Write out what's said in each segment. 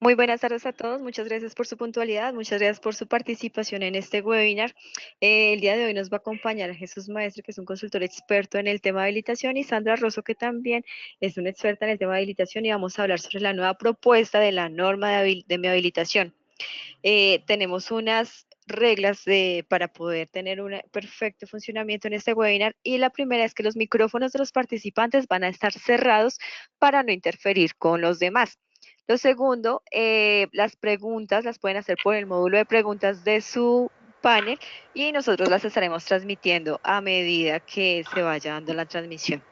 Muy buenas tardes a todos, muchas gracias por su puntualidad, muchas gracias por su participación en este webinar. El día de hoy nos va a acompañar Jesús Maestre, que es un consultor experto en el tema de habilitación, y Sandra Rosso, que también es una experta en el tema de habilitación, y vamos a hablar sobre la nueva propuesta de la norma de mi habilitación. Tenemos unas reglas para poder tener un perfecto funcionamiento en este webinar, y la primera es que los micrófonos de los participantes van a estar cerrados para no interferir con los demás. Lo segundo, las preguntas las pueden hacer por el módulo de preguntas de su panel y nosotros las estaremos transmitiendo a medida que se vaya dando la transmisión.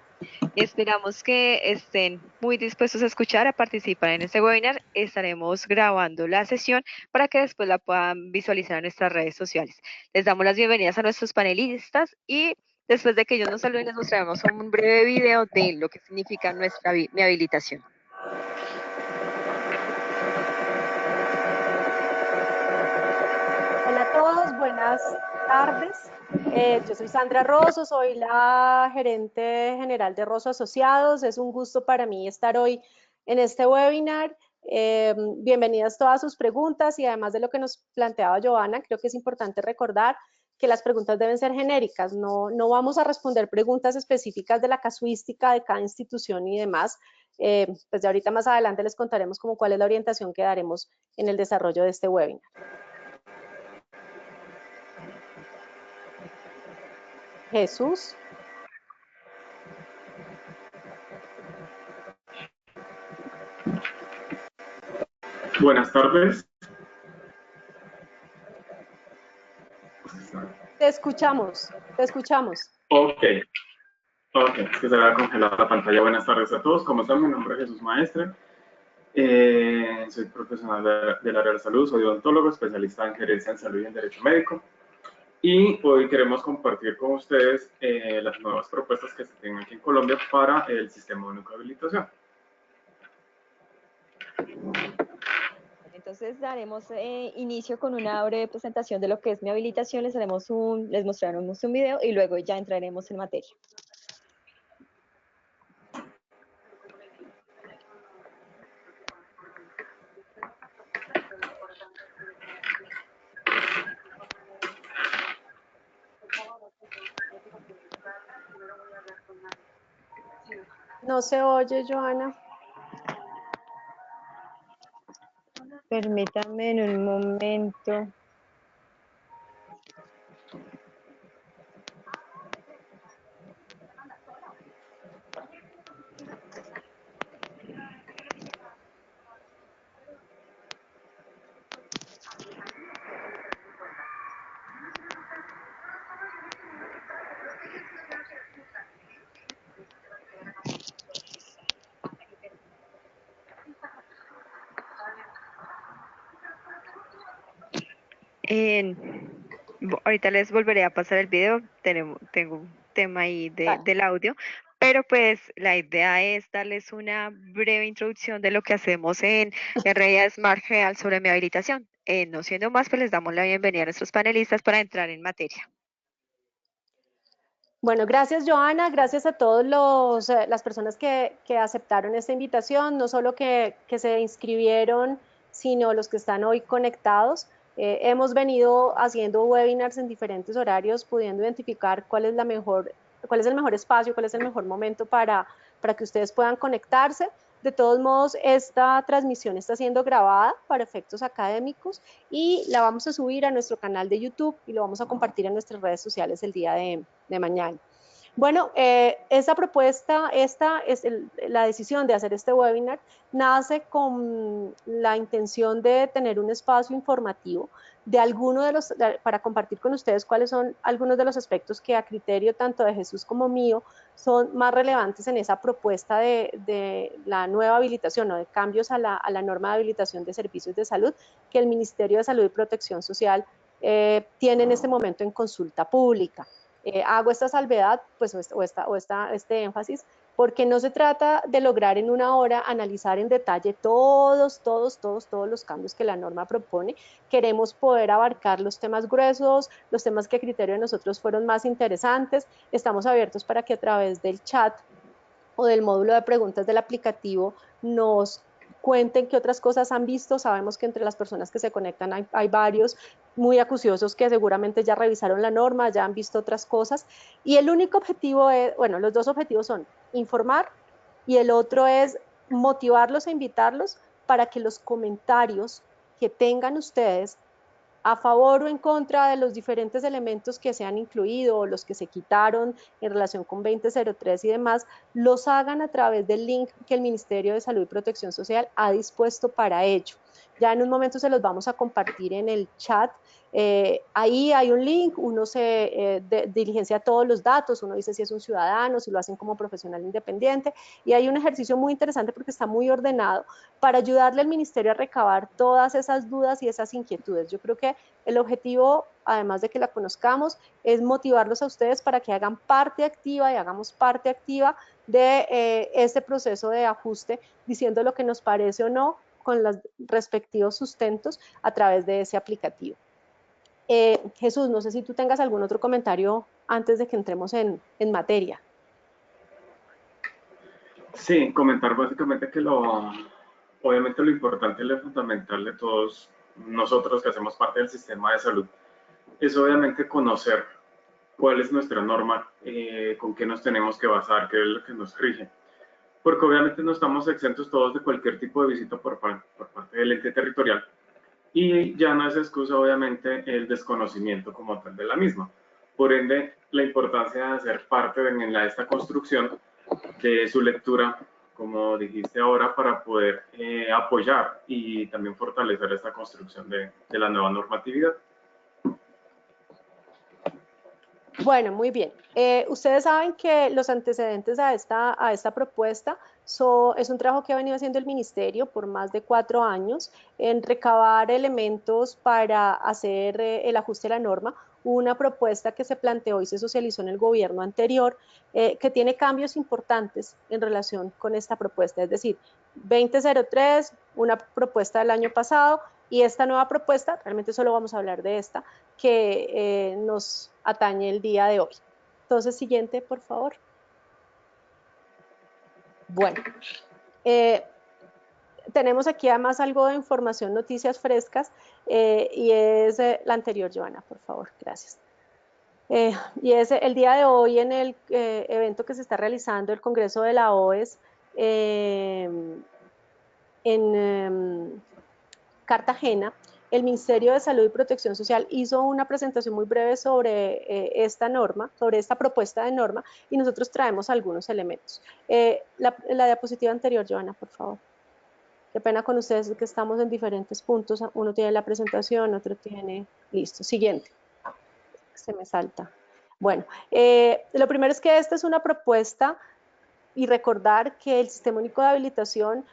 Esperamos que estén muy dispuestos a escuchar, a participar en este webinar. Estaremos grabando la sesión para que después la puedan visualizar en nuestras redes sociales. Les damos las bienvenidas a nuestros panelistas y después de que ellos nos saluden, les mostraremos un breve video de lo que significa mi habilitación. Hola a todos, buenas tardes. Yo soy Sandra Rosso, soy la gerente general de Rosso Asociados. Es un gusto para mí estar hoy en este webinar. Bienvenidas todas sus preguntas y además de lo que nos planteaba Joana, creo que es importante recordar que las preguntas deben ser genéricas. No vamos a responder preguntas específicas de la casuística de cada institución y demás. Pues de ahorita más adelante les contaremos como cuál es la orientación que daremos en el desarrollo de este webinar. Jesús. Buenas tardes. Te escuchamos, te escuchamos. Ok, es que se había congelado la pantalla. Buenas tardes a todos. ¿Cómo están? Mi nombre es Jesús Maestre. Soy profesional del área de la salud, soy odontólogo, especialista en gerencia en salud y en derecho médico. Y hoy queremos compartir con ustedes las nuevas propuestas que se tienen aquí en Colombia para el sistema único de habilitación. Entonces daremos inicio con una breve presentación de lo que es mi habilitación, les mostraremos un video y luego ya entraremos en materia. No se oye, Joana. Permítame en un momento. Ahorita les volveré a pasar el video, tengo un tema ahí del audio, pero pues la idea es darles una breve introducción de lo que hacemos en realidad Smart Real sobre mi habilitación. No siendo más, pues les damos la bienvenida a nuestros panelistas para entrar en materia. Bueno, gracias Joana, gracias a todos las personas que aceptaron esta invitación, no solo que se inscribieron, sino los que están hoy conectados. Hemos venido haciendo webinars en diferentes horarios, pudiendo identificar cuál es el mejor espacio, cuál es el mejor momento para que ustedes puedan conectarse. De todos modos, esta transmisión está siendo grabada para efectos académicos y la vamos a subir a nuestro canal de YouTube y lo vamos a compartir en nuestras redes sociales el día de mañana. Bueno, esa propuesta, la decisión de hacer este webinar nace con la intención de tener un espacio informativo para compartir con ustedes cuáles son algunos de los aspectos que a criterio tanto de Jesús como mío son más relevantes en esa propuesta de la nueva habilitación o de cambios a la norma de habilitación de servicios de salud que el Ministerio de Salud y Protección Social tiene en este momento en consulta pública. Hago esta salvedad, pues, este énfasis, porque no se trata de lograr en una hora analizar en detalle todos los cambios que la norma propone. Queremos poder abarcar los temas gruesos, los temas que a criterio de nosotros fueron más interesantes. Estamos abiertos para que a través del chat o del módulo de preguntas del aplicativo nos cuenten qué otras cosas han visto. Sabemos que entre las personas que se conectan hay varios muy acuciosos que seguramente ya revisaron la norma, ya han visto otras cosas. Y el único objetivo es, bueno, los dos objetivos son informar y el otro es motivarlos e invitarlos para que los comentarios que tengan ustedes a favor o en contra de los diferentes elementos que se han incluido o los que se quitaron en relación con 2003 y demás, los hagan a través del link que el Ministerio de Salud y Protección Social ha dispuesto para ello. Ya en un momento se los vamos a compartir en el chat. Ahí hay un link, uno se diligencia todos los datos, uno dice si es un ciudadano, si lo hacen como profesional independiente, y hay un ejercicio muy interesante porque está muy ordenado para ayudarle al ministerio a recabar todas esas dudas y esas inquietudes. Yo creo que el objetivo, además de que la conozcamos, es motivarlos a ustedes para que hagan parte activa y hagamos parte activa de este proceso de ajuste, diciendo lo que nos parece o no con los respectivos sustentos a través de ese aplicativo. Jesús, no sé si tú tengas algún otro comentario antes de que entremos en materia. Sí, comentar básicamente que obviamente lo importante y lo fundamental de todos nosotros que hacemos parte del sistema de salud es obviamente conocer cuál es nuestra norma, con qué nos tenemos que basar, qué es lo que nos rige. Porque obviamente no estamos exentos todos de cualquier tipo de visita por parte del ente territorial. Y ya no es excusa, obviamente, el desconocimiento como tal de la misma. Por ende, la importancia de hacer parte de esta construcción de su lectura, como dijiste ahora, para poder apoyar y también fortalecer esta construcción de la nueva normatividad. Bueno, muy bien. Ustedes saben que los antecedentes a esta propuesta es un trabajo que ha venido haciendo el Ministerio por más de 4 años en recabar elementos para hacer el ajuste de la norma. Una propuesta que se planteó y se socializó en el gobierno anterior, que tiene cambios importantes en relación con esta propuesta. Es decir, 2003, una propuesta del año pasado, y esta nueva propuesta, realmente solo vamos a hablar de esta, que nos atañe el día de hoy. Entonces, siguiente, por favor. Bueno, tenemos aquí además algo de información, noticias frescas, y es la anterior, Joana, por favor, gracias. Y es el día de hoy en el evento que se está realizando el Congreso de la OES en Cartagena. El Ministerio de Salud y Protección Social hizo una presentación muy breve sobre esta norma, sobre esta propuesta de norma, y nosotros traemos algunos elementos. La diapositiva anterior, Joana, por favor. Qué pena con ustedes que estamos en diferentes puntos. Uno tiene la presentación, otro tiene... Listo, siguiente. Se me salta. Bueno, lo primero es que esta es una propuesta y recordar que el Sistema Único de Habilitación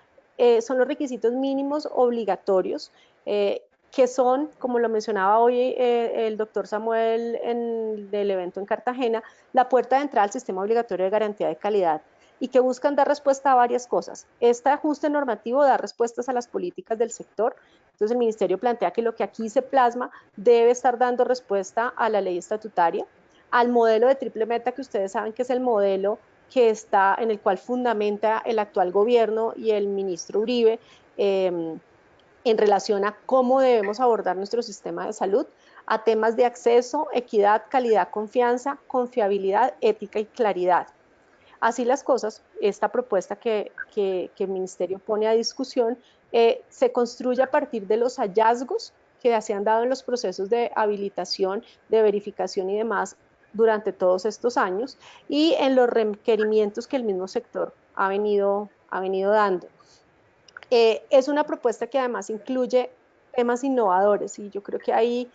son los requisitos mínimos obligatorios que son, como lo mencionaba hoy el doctor Samuel en el evento en Cartagena, la puerta de entrada al sistema obligatorio de garantía de calidad y que buscan dar respuesta a varias cosas. Este ajuste normativo da respuestas a las políticas del sector. Entonces el Ministerio plantea que lo que aquí se plasma debe estar dando respuesta a la ley estatutaria, al modelo de triple meta que ustedes saben que es el modelo que está, en el cual fundamenta el actual gobierno y el ministro Uribe en relación a cómo debemos abordar nuestro sistema de salud, a temas de acceso, equidad, calidad, confianza, confiabilidad, ética y claridad. Así las cosas, esta propuesta que el Ministerio pone a discusión se construye a partir de los hallazgos que se han dado en los procesos de habilitación, de verificación y demás durante todos estos años y en los requerimientos que el mismo sector ha venido dando. Es una propuesta que además incluye temas innovadores y yo creo que ahí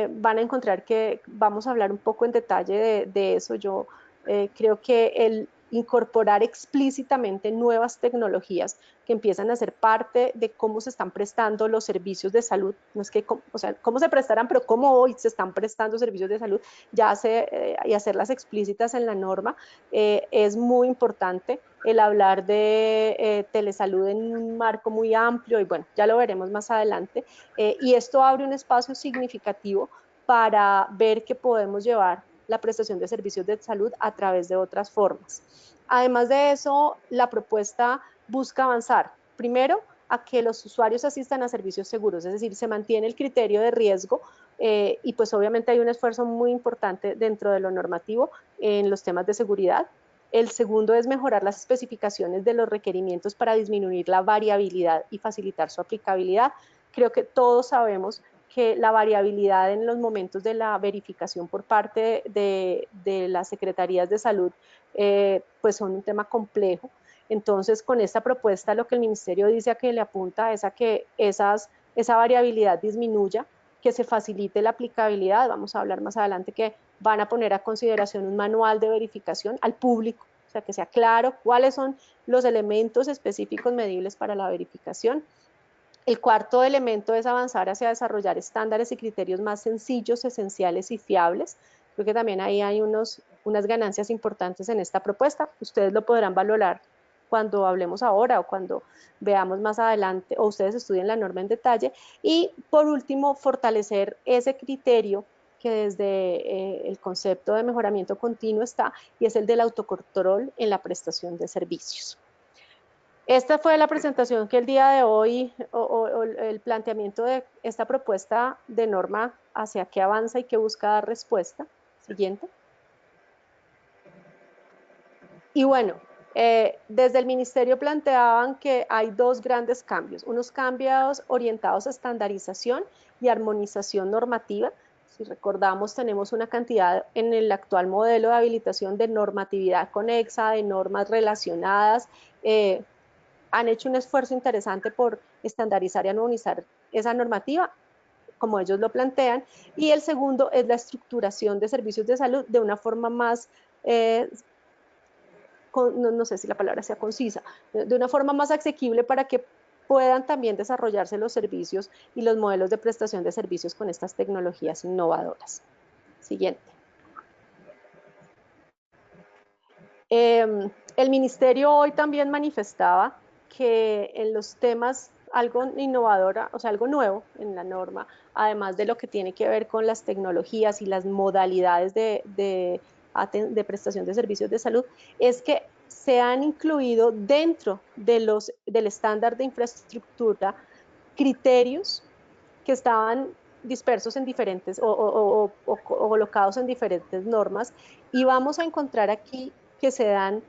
van a encontrar que vamos a hablar un poco en detalle de eso. Yo creo que el incorporar explícitamente nuevas tecnologías que empiezan a ser parte de cómo se están prestando los servicios de salud, no es que, o sea, cómo se prestarán, pero cómo hoy se están prestando servicios de salud, y hacerlas explícitas en la norma, es muy importante. El hablar de telesalud en un marco muy amplio, y bueno, ya lo veremos más adelante, y esto abre un espacio significativo para ver que podemos llevar la prestación de servicios de salud a través de otras formas. Además de eso, la propuesta busca avanzar, primero, a que los usuarios asistan a servicios seguros, es decir, se mantiene el criterio de riesgo y pues obviamente hay un esfuerzo muy importante dentro de lo normativo en los temas de seguridad. El segundo es mejorar las especificaciones de los requerimientos para disminuir la variabilidad y facilitar su aplicabilidad. Creo que todos sabemos que la variabilidad en los momentos de la verificación por parte de las secretarías de salud pues son un tema complejo. Entonces, con esta propuesta lo que el ministerio dice a que le apunta es a que esa variabilidad disminuya, que se facilite la aplicabilidad. Vamos a hablar más adelante que van a poner a consideración un manual de verificación al público, o sea, que sea claro cuáles son los elementos específicos medibles para la verificación. El cuarto elemento es avanzar hacia desarrollar estándares y criterios más sencillos, esenciales y fiables. Creo que también ahí hay unas ganancias importantes en esta propuesta. Ustedes lo podrán valorar cuando hablemos ahora o cuando veamos más adelante o ustedes estudien la norma en detalle. Y por último, fortalecer ese criterio que desde el concepto de mejoramiento continuo está, y es el del autocontrol en la prestación de servicios. Esta fue la presentación que el día de hoy, o el planteamiento de esta propuesta de norma hacia qué avanza y qué busca dar respuesta. Siguiente. Y bueno, desde el ministerio planteaban que hay dos grandes cambios, unos cambios orientados a estandarización y armonización normativa. Si recordamos, tenemos una cantidad en el actual modelo de habilitación de normatividad conexa, de normas relacionadas, han hecho un esfuerzo interesante por estandarizar y armonizar esa normativa, como ellos lo plantean, y el segundo es la estructuración de servicios de salud de una forma más, no sé si la palabra sea concisa, de una forma más asequible para que puedan también desarrollarse los servicios y los modelos de prestación de servicios con estas tecnologías innovadoras. Siguiente. El ministerio hoy también manifestaba que en los temas algo innovadora, o sea, algo nuevo en la norma, además de lo que tiene que ver con las tecnologías y las modalidades de prestación de servicios de salud, es que se han incluido dentro del estándar de infraestructura criterios que estaban dispersos en diferentes o colocados en diferentes normas, y vamos a encontrar aquí que se dan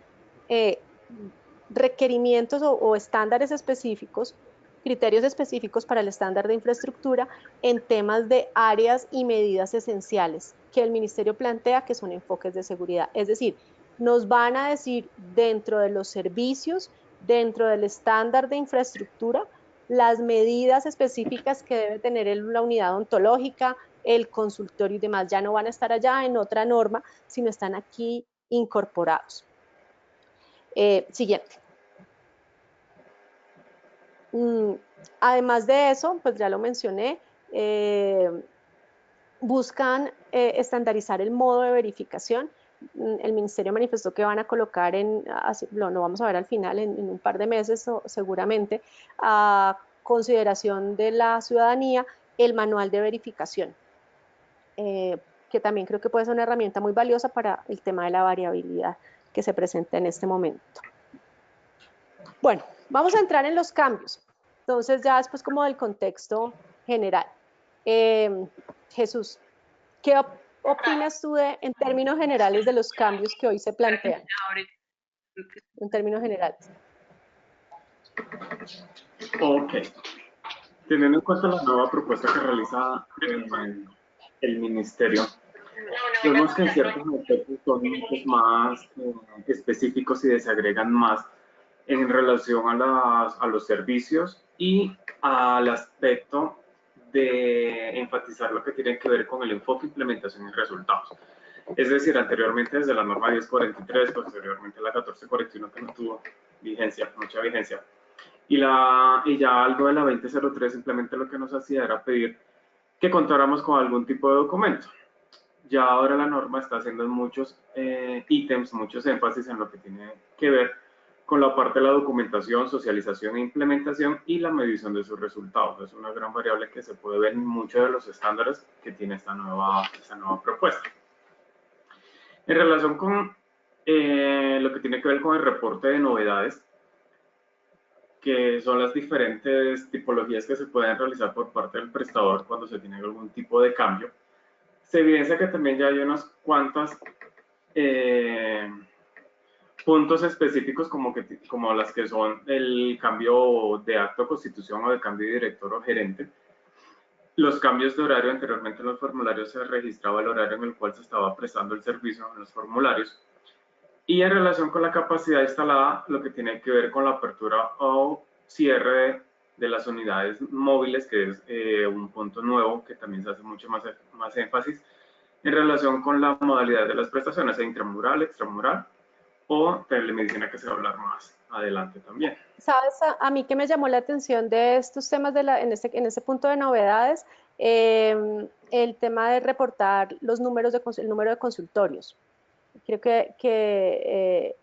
requerimientos o estándares específicos, criterios específicos para el estándar de infraestructura en temas de áreas y medidas esenciales que el ministerio plantea que son enfoques de seguridad. Es decir, nos van a decir dentro de los servicios, dentro del estándar de infraestructura, las medidas específicas que debe tener la unidad ontológica, el consultorio y demás. Ya no van a estar allá en otra norma, sino están aquí incorporados. Siguiente. Además de eso, pues ya lo mencioné, buscan estandarizar el modo de verificación. El ministerio manifestó que van a colocar lo vamos a ver al final, en un par de meses seguramente, a consideración de la ciudadanía, el manual de verificación, que también creo que puede ser una herramienta muy valiosa para el tema de la variabilidad que se presenta en este momento. Bueno, vamos a entrar en los cambios. Entonces, ya después como del contexto general. Jesús, ¿qué opinas tú en términos generales de los cambios que hoy se plantean? En términos generales. Ok. Teniendo en cuenta la nueva propuesta que realiza el ministerio, vemos que en ciertos aspectos son muchos más específicos y desagregan más en relación a los servicios y al aspecto de enfatizar lo que tiene que ver con el enfoque, implementación y resultados. Es decir, anteriormente desde la norma 1043, posteriormente la 1441 que no tuvo vigencia, mucha vigencia, y ya algo de la 2003 simplemente lo que nos hacía era pedir que contáramos con algún tipo de documento. Ya ahora la norma está haciendo muchos ítems, muchos énfasis en lo que tiene que ver con la parte de la documentación, socialización e implementación y la medición de sus resultados. Es una gran variable que se puede ver en muchos de los estándares que tiene esta nueva propuesta. En relación con lo que tiene que ver con el reporte de novedades, que son las diferentes tipologías que se pueden realizar por parte del prestador cuando se tiene algún tipo de cambio. Se evidencia que también ya hay unas cuantas puntos específicos como las que son el cambio de acto de constitución o de cambio de director o gerente. Los cambios de horario, anteriormente en los formularios se registraba el horario en el cual se estaba prestando el servicio en los formularios. Y en relación con la capacidad instalada, lo que tiene que ver con la apertura o cierre de las unidades móviles, que es un punto nuevo que también se hace mucho más énfasis en relación con la modalidad de las prestaciones, intramural, extramural o telemedicina, que se va a hablar más adelante también. ¿Sabes? A mí que me llamó la atención de estos temas en ese punto de novedades, el tema de reportar los números el número de consultorios. Creo que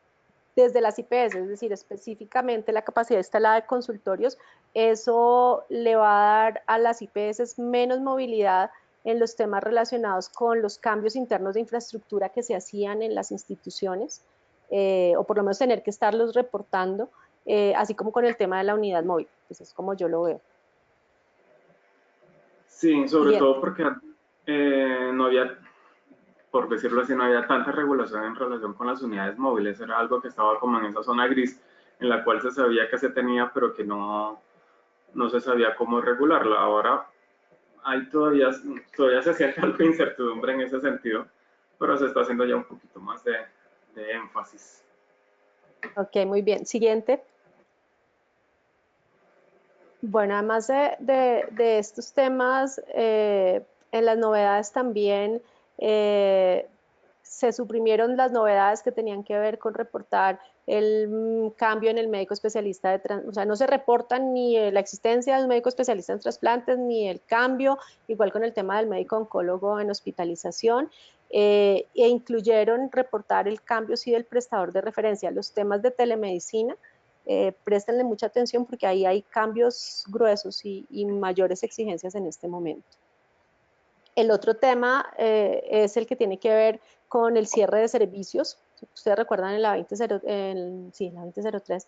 desde las IPS, es decir, específicamente la capacidad instalada de consultorios, eso le va a dar a las IPS menos movilidad en los temas relacionados con los cambios internos de infraestructura que se hacían en las instituciones, o por lo menos tener que estarlos reportando, así como con el tema de la unidad móvil. Pues es como yo lo veo. Sí, sobre Siguiente. todo porque no había, por decirlo así, no había tanta regulación en relación con las unidades móviles. Era algo que estaba como en esa zona gris en la cual se sabía que se tenía, pero que no se sabía cómo regularla. Ahora hay todavía se siente algo de incertidumbre en ese sentido, pero se está haciendo ya un poquito más de énfasis. Ok, muy bien. Siguiente. Bueno, además de estos temas, en las novedades también se suprimieron las novedades que tenían que ver con reportar el cambio en el médico especialista o sea, no se reportan ni la existencia del médico especialista en trasplantes, ni el cambio, igual con el tema del médico oncólogo en hospitalización, e incluyeron reportar el cambio sí del prestador de referencia. Los temas de telemedicina, préstenle mucha atención porque ahí hay cambios gruesos y mayores exigencias en este momento. El otro tema es el que tiene que ver con el cierre de servicios. Ustedes recuerdan en la 2003,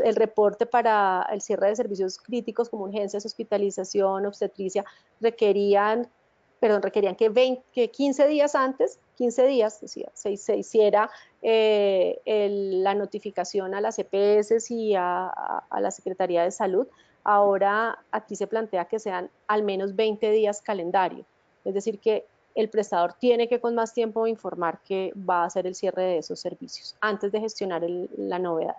el reporte para el cierre de servicios críticos como urgencias, hospitalización, obstetricia, requerían que 15 días antes, 15 días, se hiciera la notificación a las EPS y a la Secretaría de Salud. Ahora aquí se plantea que sean al menos 20 días calendario, es decir, que el prestador tiene que con más tiempo informar que va a hacer el cierre de esos servicios antes de gestionar la novedad.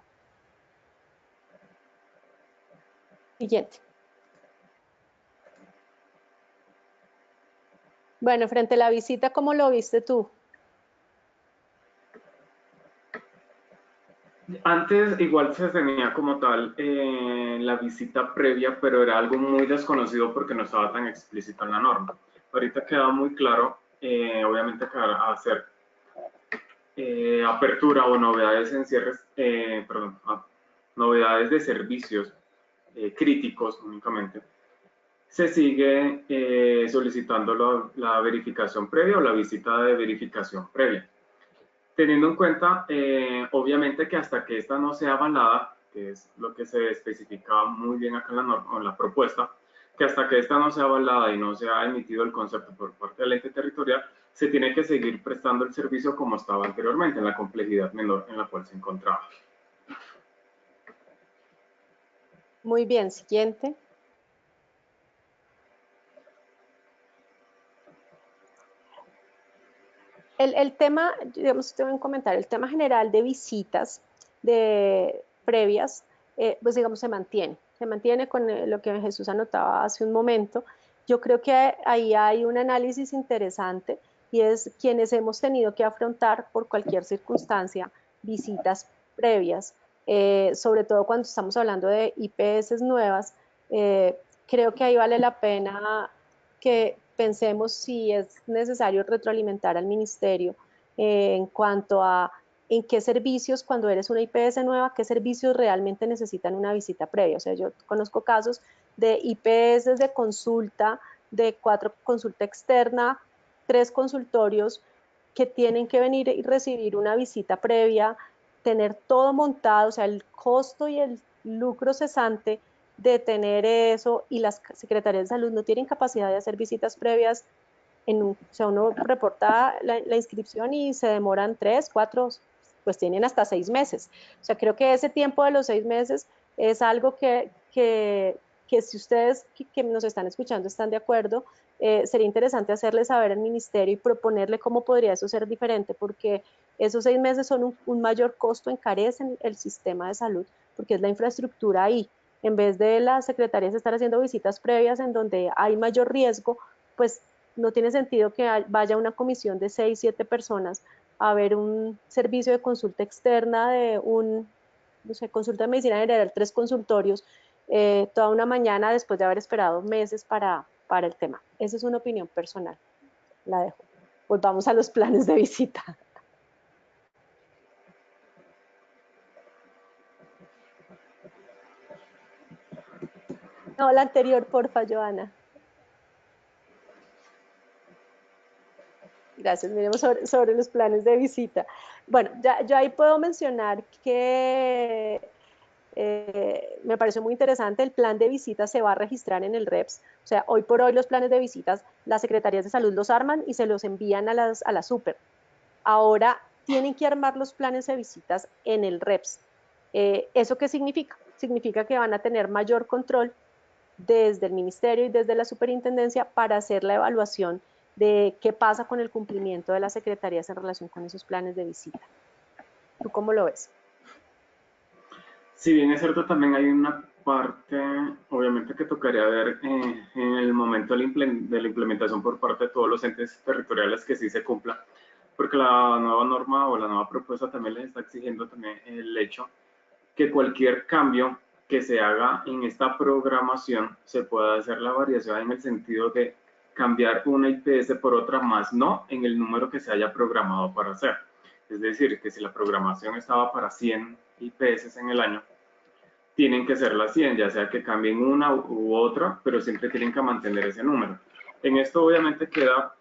Siguiente. Bueno, frente a la visita, ¿cómo lo viste tú? Antes igual se tenía como tal la visita previa, pero era algo muy desconocido porque no estaba tan explícito en la norma. Ahorita queda muy claro, obviamente que hacer apertura o novedades en cierres, novedades de servicios críticos únicamente, se sigue solicitando la verificación previa o la visita de verificación previa. Teniendo en cuenta, obviamente, que hasta que esta no sea avalada, que es lo que se especificaba muy bien acá en la norma, en la propuesta, que hasta que esta no sea avalada y no se ha emitido el concepto por parte del ente territorial, se tiene que seguir prestando el servicio como estaba anteriormente, en la complejidad menor en la cual se encontraba. Muy bien, siguiente. El tema, digamos, te voy a comentar, el tema general de visitas previas, pues digamos, se mantiene con lo que Jesús anotaba hace un momento. Yo creo que ahí hay un análisis interesante y es quienes hemos tenido que afrontar por cualquier circunstancia visitas previas, sobre todo cuando estamos hablando de IPS nuevas. Creo que ahí vale la pena que pensemos si es necesario retroalimentar al ministerio en cuanto a en qué servicios, cuando eres una IPS nueva, qué servicios realmente necesitan una visita previa. O sea, yo conozco casos de IPS de consulta, de 4 consulta externa, 3 consultorios que tienen que venir y recibir una visita previa, tener todo montado, o sea, el costo y lucro cesante de tener eso, y las secretarías de salud no tienen capacidad de hacer visitas previas. O sea, uno reporta la inscripción y se demoran 3, 4, pues tienen hasta 6 meses. O sea, creo que ese tiempo de los 6 meses es algo que si ustedes que nos están escuchando están de acuerdo, sería interesante hacerle saber al ministerio y proponerle cómo podría eso ser diferente, porque esos 6 meses son un mayor costo, encarecen el sistema de salud, porque es la infraestructura ahí. En vez de las secretarías estar haciendo visitas previas en donde hay mayor riesgo, pues no tiene sentido que vaya una comisión de 6, 7 personas a ver un servicio de consulta externa de no sé, consulta de medicina general, 3 consultorios, toda una mañana después de haber esperado meses para el tema. Esa es una opinión personal, la dejo. Volvamos a los planes de visita. No, la anterior, porfa, Joana. Gracias, miremos sobre los planes de visita. Bueno, yo ahí puedo mencionar que me pareció muy interesante, el plan de visita se va a registrar en el REPS. O sea, hoy por hoy los planes de visitas, las secretarías de salud los arman y se los envían a la super. Ahora tienen que armar los planes de visitas en el REPS. ¿Eso qué significa? Significa que van a tener mayor control desde el ministerio y desde la superintendencia para hacer la evaluación de qué pasa con el cumplimiento de las secretarías en relación con esos planes de visita. ¿Tú cómo lo ves? Si bien es cierto, también hay una parte, obviamente, que tocaría ver en el momento de la implementación por parte de todos los entes territoriales que sí se cumpla, porque la nueva norma o la nueva propuesta también les está exigiendo también el hecho que cualquier cambio que se haga en esta programación se pueda hacer la variación en el sentido de cambiar una IPS por otra, más no en el número que se haya programado para hacer. Es decir, que si la programación estaba para 100 IPS en el año, tienen que ser las 100, ya sea que cambien una u otra, pero siempre tienen que mantener ese número. En esto obviamente queda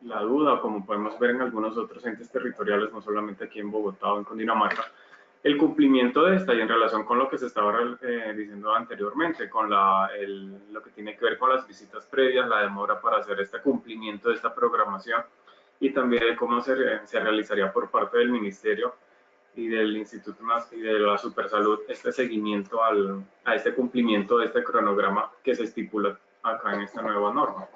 la duda, como podemos ver en algunos otros entes territoriales, no solamente aquí en Bogotá o en Cundinamarca, el cumplimiento de esta, y en relación con lo que se estaba diciendo anteriormente, con lo que tiene que ver con las visitas previas, la demora para hacer este cumplimiento de esta programación, y también de cómo se realizaría por parte del ministerio y del Instituto y de la Supersalud este seguimiento a este cumplimiento de este cronograma que se estipula acá en esta nueva norma.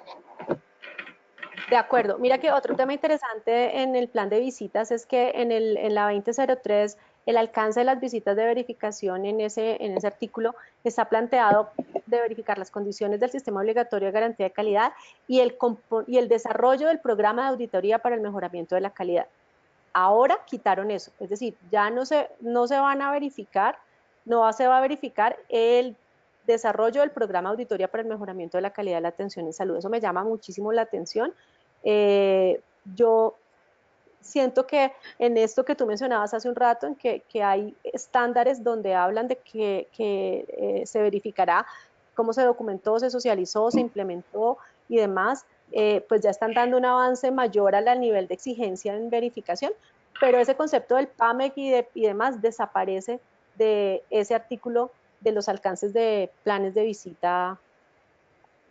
De acuerdo. Mira que otro tema interesante en el plan de visitas es que en la 2003 el alcance de las visitas de verificación en ese artículo está planteado de verificar las condiciones del sistema obligatorio de garantía de calidad y el desarrollo del programa de auditoría para el mejoramiento de la calidad. Ahora quitaron eso, es decir, ya no se van a verificar, no se va a verificar el desarrollo del programa de auditoría para el mejoramiento de la calidad de la atención en salud. Eso me llama muchísimo la atención. Yo siento que en esto que tú mencionabas hace un rato, en que hay estándares donde hablan de que se verificará cómo se documentó, se socializó, se implementó y demás, pues ya están dando un avance mayor al nivel de exigencia en verificación, pero ese concepto del PAMEC y demás desaparece de ese artículo de los alcances de planes de visita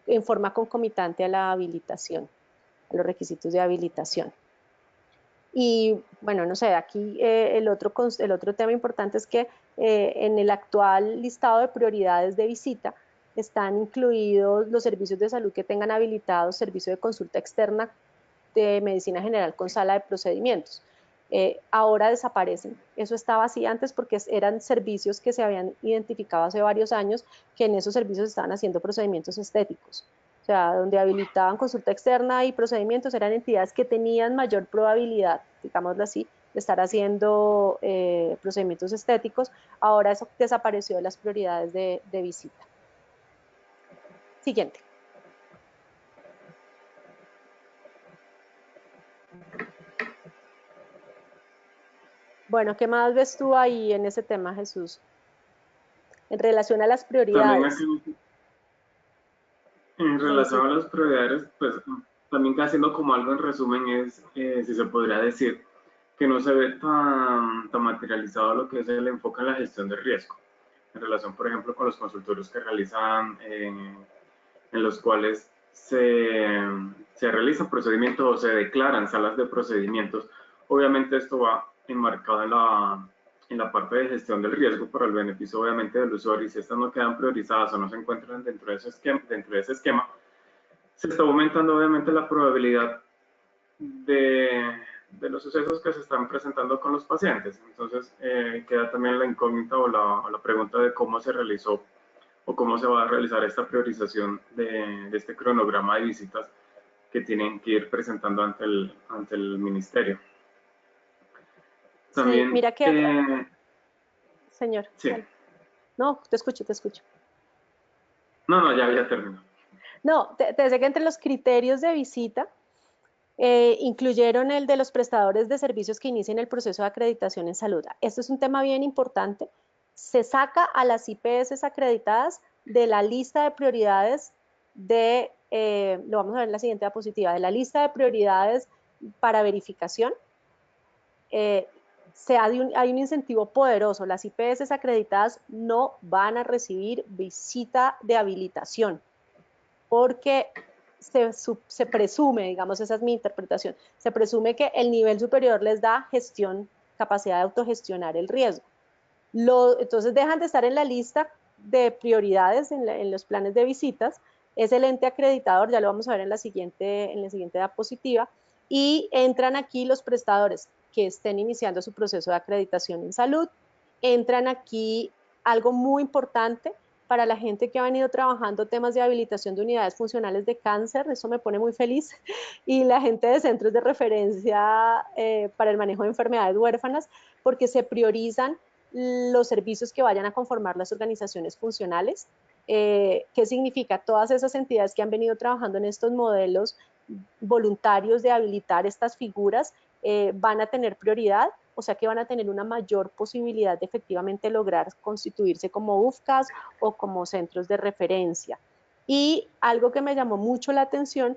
en forma concomitante a la habilitación, a los requisitos de habilitación. Y bueno, no sé, aquí el otro tema importante es que en el actual listado de prioridades de visita están incluidos los servicios de salud que tengan habilitados servicio de consulta externa de medicina general con sala de procedimientos. Ahora desaparecen. Eso estaba así antes porque eran servicios que se habían identificado hace varios años que en esos servicios estaban haciendo procedimientos estéticos. O sea, donde habilitaban consulta externa y procedimientos eran entidades que tenían mayor probabilidad, digámoslo así, de estar haciendo procedimientos estéticos. Ahora eso desapareció de las prioridades de visita. Siguiente. Bueno, ¿qué más ves tú ahí en ese tema, Jesús? En relación a las prioridades. También en relación a las prioridades, pues también haciendo como algo en resumen es, si se podría decir, que no se ve tan materializado lo que es el enfoque en la gestión del riesgo, en relación, por ejemplo, con los consultorios que realizan, en los cuales se realizan procedimientos o se declaran salas de procedimientos. Obviamente esto va enmarcado en la parte de gestión del riesgo para el beneficio obviamente del usuario, y si estas no quedan priorizadas o no se encuentran dentro de ese esquema, se está aumentando obviamente la probabilidad de los sucesos que se están presentando con los pacientes. Entonces queda también la incógnita o la pregunta de cómo se realizó o cómo se va a realizar esta priorización de este cronograma de visitas que tienen que ir presentando ante el ministerio. Sí, También, mira que señor, sí, dale. No, te escucho, te escucho. no, ya termino. No, te decía que entre los criterios de visita incluyeron el de los prestadores de servicios que inicien el proceso de acreditación en salud. Esto es un tema bien importante. Se saca a las IPS acreditadas de la lista de prioridades lo vamos a ver en la siguiente diapositiva, de la lista de prioridades para verificación. Hay un incentivo poderoso. Las IPS acreditadas no van a recibir visita de habilitación porque se presume, digamos, esa es mi interpretación, se presume que el nivel superior les da gestión, capacidad de autogestionar el riesgo. Entonces dejan de estar en la lista de prioridades en los planes de visitas, es el ente acreditador, ya lo vamos a ver en la siguiente diapositiva, y entran aquí los prestadores que estén iniciando su proceso de acreditación en salud, entran aquí algo muy importante para la gente que ha venido trabajando temas de habilitación de unidades funcionales de cáncer, eso me pone muy feliz, y la gente de centros de referencia para el manejo de enfermedades huérfanas, porque se priorizan los servicios que vayan a conformar las organizaciones funcionales. ¿Qué significa? Todas esas entidades que han venido trabajando en estos modelos voluntarios de habilitar estas figuras van a tener prioridad, o sea que van a tener una mayor posibilidad de efectivamente lograr constituirse como UFCAS o como centros de referencia. Y algo que me llamó mucho la atención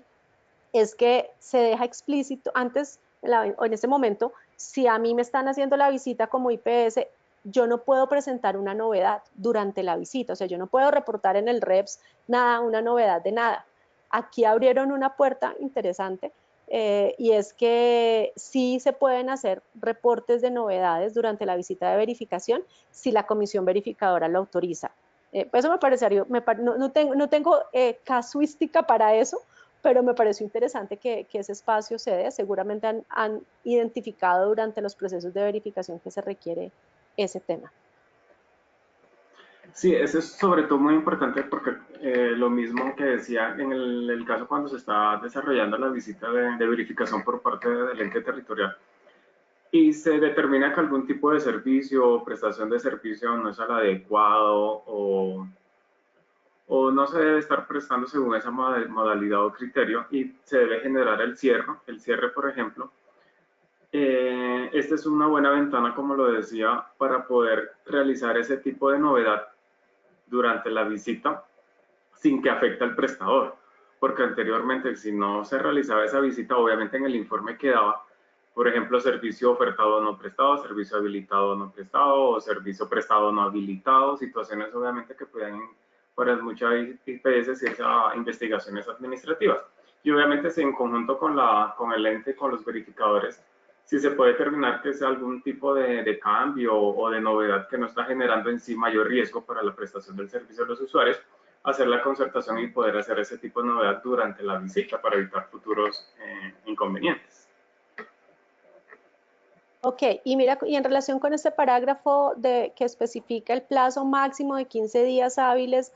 es que se deja explícito, antes, en ese momento, si a mí me están haciendo la visita como IPS, yo no puedo presentar una novedad durante la visita, o sea, yo no puedo reportar en el REPS nada, una novedad de nada. Aquí abrieron una puerta interesante y es que sí se pueden hacer reportes de novedades durante la visita de verificación si la comisión verificadora lo autoriza. Pues eso me parecería, no tengo casuística para eso, pero me pareció interesante que ese espacio se dé. Seguramente han identificado durante los procesos de verificación que se requiere ese tema. Sí, eso es sobre todo muy importante porque lo mismo que decía en el caso cuando se está desarrollando la visita de verificación por parte del ente territorial y se determina que algún tipo de servicio o prestación de servicio no es el adecuado o no se debe estar prestando según esa modalidad o criterio y se debe generar el cierre, por ejemplo. Esta es una buena ventana, como lo decía, para poder realizar ese tipo de novedad durante la visita sin que afecte al prestador, porque anteriormente si no se realizaba esa visita, obviamente en el informe quedaba, por ejemplo, servicio ofertado no prestado, servicio habilitado no prestado o servicio prestado no habilitado, situaciones obviamente que puedan para muchas IPS y esas investigaciones administrativas. Y obviamente si en conjunto con el ente, con los verificadores, si se puede determinar que es algún tipo de cambio o de novedad que no está generando en sí mayor riesgo para la prestación del servicio de los usuarios, hacer la concertación y poder hacer ese tipo de novedad durante la visita para evitar futuros inconvenientes. Ok, y mira, y en relación con este parágrafo que especifica el plazo máximo de 15 días hábiles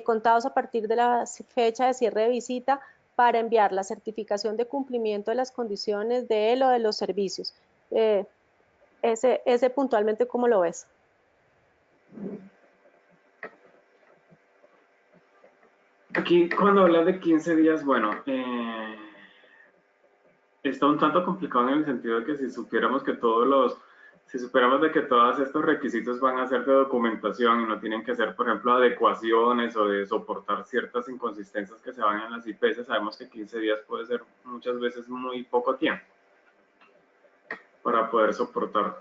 contados a partir de la fecha de cierre de visita para enviar la certificación de cumplimiento de las condiciones de él o de los servicios. Ese puntualmente, ¿cómo lo ves? Aquí cuando hablas de 15 días, bueno, está un tanto complicado en el sentido de que si supiéramos que si supiéramos de que todos estos requisitos van a ser de documentación y no tienen que ser, por ejemplo, adecuaciones o de soportar ciertas inconsistencias que se van en las IPS, sabemos que 15 días puede ser muchas veces muy poco tiempo. para poder soportar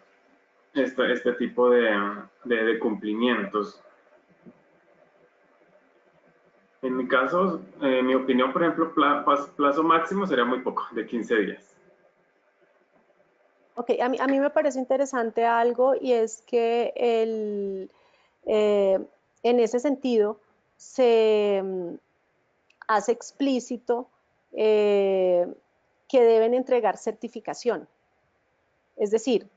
este tipo de cumplimientos. En mi caso, mi opinión, por ejemplo, plazo máximo sería muy poco, de 15 días. Ok, a mí me parece interesante algo y es que en ese sentido se hace explícito eh, que deben entregar certificación. Es decir,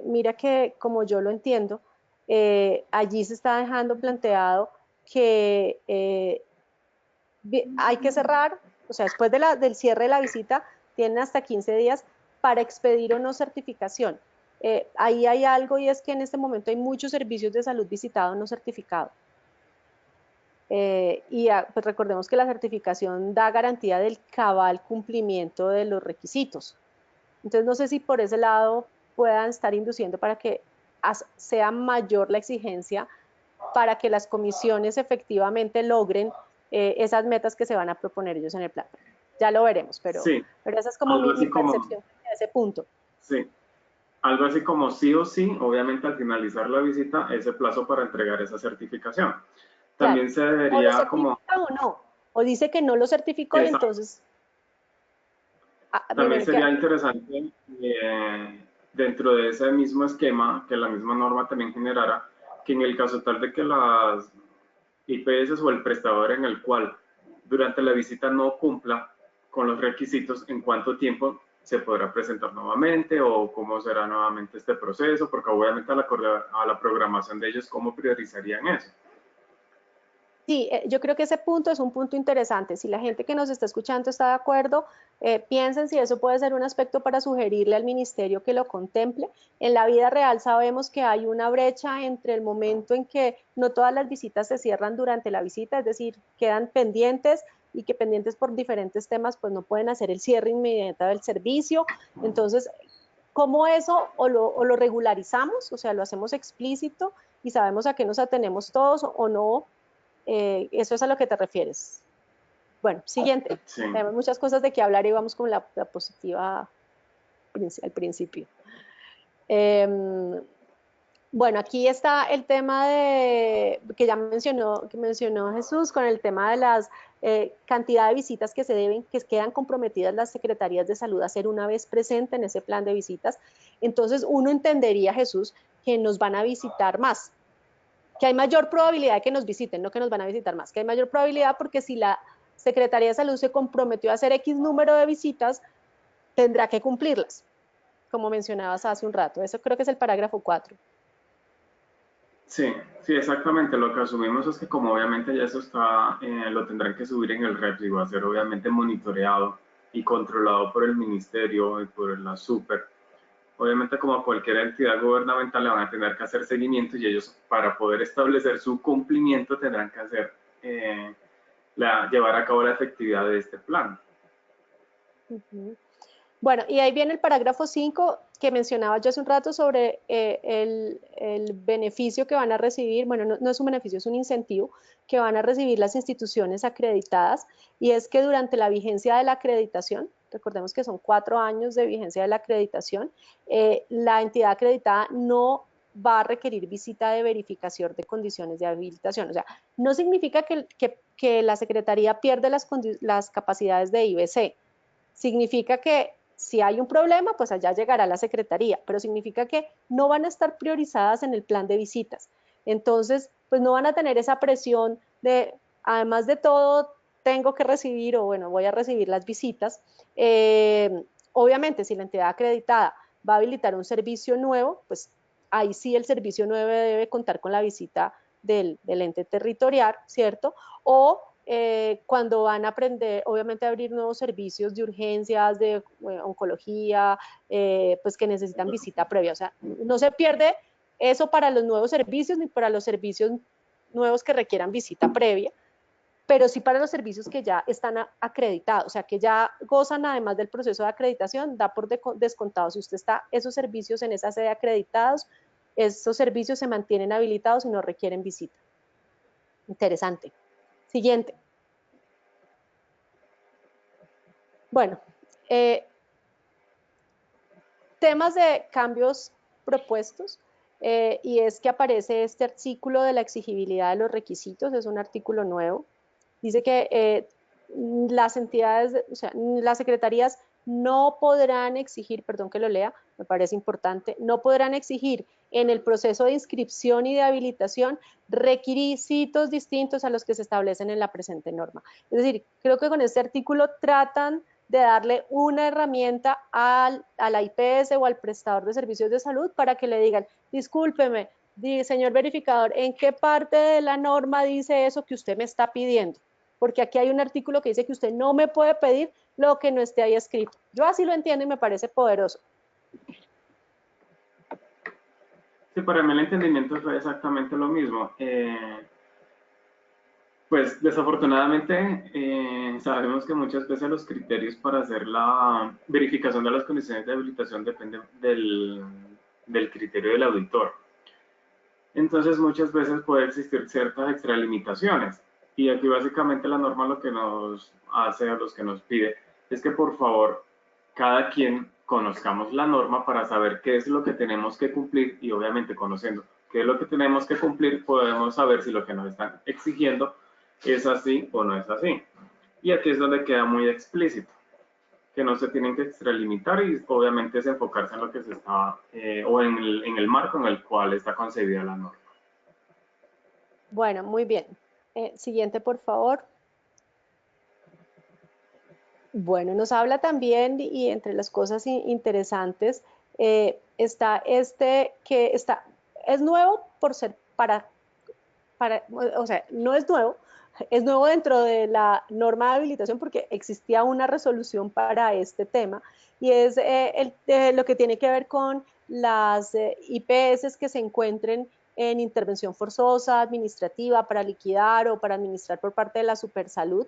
mira que como yo lo entiendo, allí se está dejando planteado que hay que cerrar, o sea, después del cierre de la visita, tienen hasta 15 días para expedir o no certificación. Ahí hay algo y es que en este momento hay muchos servicios de salud visitados no certificados. Pues recordemos que la certificación da garantía del cabal cumplimiento de los requisitos. Entonces, no sé si por ese lado puedan estar induciendo para que sea mayor la exigencia para que las comisiones efectivamente logren esas metas que se van a proponer ellos en el plan. Ya lo veremos, Sí, pero esa es como algo mi así como, percepción de ese punto. sí, algo así como sí o sí, obviamente al finalizar la visita, ese plazo para entregar esa certificación. Claro. También se O lo debería como, certifica o no. O dice que no lo certificó y esa, entonces, también dime, ¿qué? sería interesante dentro de ese mismo esquema, que la misma norma también generara, que en el caso tal de que las IPS o el prestador en el cual durante la visita no cumpla con los requisitos, en cuánto tiempo se podrá presentar nuevamente o cómo será nuevamente este proceso, porque obviamente a la programación de ellos, ¿cómo priorizarían eso? Sí, yo creo que ese punto es un punto interesante. Si la gente que nos está escuchando está de acuerdo, piensen si eso puede ser un aspecto para sugerirle al ministerio que lo contemple. En la vida real sabemos que hay una brecha entre el momento en que no todas las visitas se cierran durante la visita, es decir, quedan pendientes y que pendientes por diferentes temas, pues no pueden hacer el cierre inmediato del servicio. Entonces, ¿cómo eso o lo regularizamos, o sea, lo hacemos explícito y sabemos a qué nos atenemos todos o no? Eso es a lo que te refieres. Bueno, siguiente. Sí, Tenemos muchas cosas de qué hablar y vamos con la positiva al principio. Eh, bueno, aquí está el tema de que ya mencionó Jesús con el tema de las cantidad de visitas que se deben, que quedan comprometidas las secretarías de salud a hacer una vez presente en ese plan de visitas. Entonces, uno entendería, Jesús, que nos van a visitar más, que hay mayor probabilidad de que nos visiten, no que nos van a visitar más, que hay mayor probabilidad porque si la Secretaría de Salud se comprometió a hacer X número de visitas, tendrá que cumplirlas, como mencionabas hace un rato. Eso creo que es el parágrafo 4. sí, sí, exactamente. Lo que asumimos es que como obviamente ya eso está, lo tendrán que subir en el REPS y va a ser obviamente monitoreado y controlado por el ministerio y por la super. Obviamente, como cualquier entidad gubernamental, le van a tener que hacer seguimiento y ellos, para poder establecer su cumplimiento, tendrán que hacer, llevar a cabo la efectividad de este plan. Uh -huh. Bueno, y ahí viene el parágrafo 5 que mencionaba yo hace un rato sobre el beneficio que van a recibir, bueno, no es un beneficio, es un incentivo que van a recibir las instituciones acreditadas, y es que durante la vigencia de la acreditación, recordemos que son 4 años de vigencia de la acreditación, la entidad acreditada no va a requerir visita de verificación de condiciones de habilitación. O sea, no significa que la Secretaría pierde las capacidades de IBC, significa que si hay un problema, pues allá llegará la secretaría, pero significa que no van a estar priorizadas en el plan de visitas. Entonces, pues no van a tener esa presión de, además de todo, tengo que recibir o bueno, voy a recibir las visitas. Obviamente, si la entidad acreditada va a habilitar un servicio nuevo, pues ahí sí el servicio nuevo debe contar con la visita del ente territorial, ¿cierto? O cuando van a aprender, obviamente, a abrir nuevos servicios de urgencias, de oncología, pues que necesitan visita previa. O sea, no se pierde eso para los nuevos servicios ni para los servicios nuevos que requieran visita previa, pero sí para los servicios que ya están acreditados, o sea, que ya gozan además del proceso de acreditación, da por descontado. Si usted está esos servicios en esa sede acreditados, esos servicios se mantienen habilitados y no requieren visita. Interesante. Siguiente. Bueno, temas de cambios propuestos, y es que aparece este artículo de la exigibilidad de los requisitos, es un artículo nuevo. Dice que las entidades, o sea, las secretarías no podrán exigir, perdón que lo lea, me parece importante, no podrán exigir en el proceso de inscripción y de habilitación requisitos distintos a los que se establecen en la presente norma. Es decir, creo que con este artículo tratan de darle una herramienta a la IPS o al prestador de servicios de salud para que le digan, discúlpeme, señor verificador, ¿en qué parte de la norma dice eso que usted me está pidiendo? Porque aquí hay un artículo que dice que usted no me puede pedir lo que no esté ahí escrito. Yo así lo entiendo y me parece poderoso. Sí, para mí el entendimiento fue exactamente lo mismo. Pues desafortunadamente sabemos que muchas veces los criterios para hacer la verificación de las condiciones de habilitación dependen del criterio del auditor. Entonces muchas veces puede existir ciertas extralimitaciones. Y aquí básicamente la norma lo que nos hace, a los que nos pide, es que por favor cada quien conozcamos la norma para saber qué es lo que tenemos que cumplir y obviamente conociendo qué es lo que tenemos que cumplir podemos saber si lo que nos están exigiendo es así o no es así. Y aquí es donde queda muy explícito que no se tienen que extralimitar y obviamente es enfocarse en lo que se está, o en el marco en el cual está concebida la norma. Bueno, muy bien. Siguiente, por favor. Bueno, nos habla también, y entre las cosas interesantes, está este que está, es nuevo por ser o sea, no es nuevo, es nuevo dentro de la norma de habilitación porque existía una resolución para este tema, y es lo que tiene que ver con las IPS que se encuentren en intervención forzosa, administrativa, para liquidar o para administrar por parte de la Supersalud,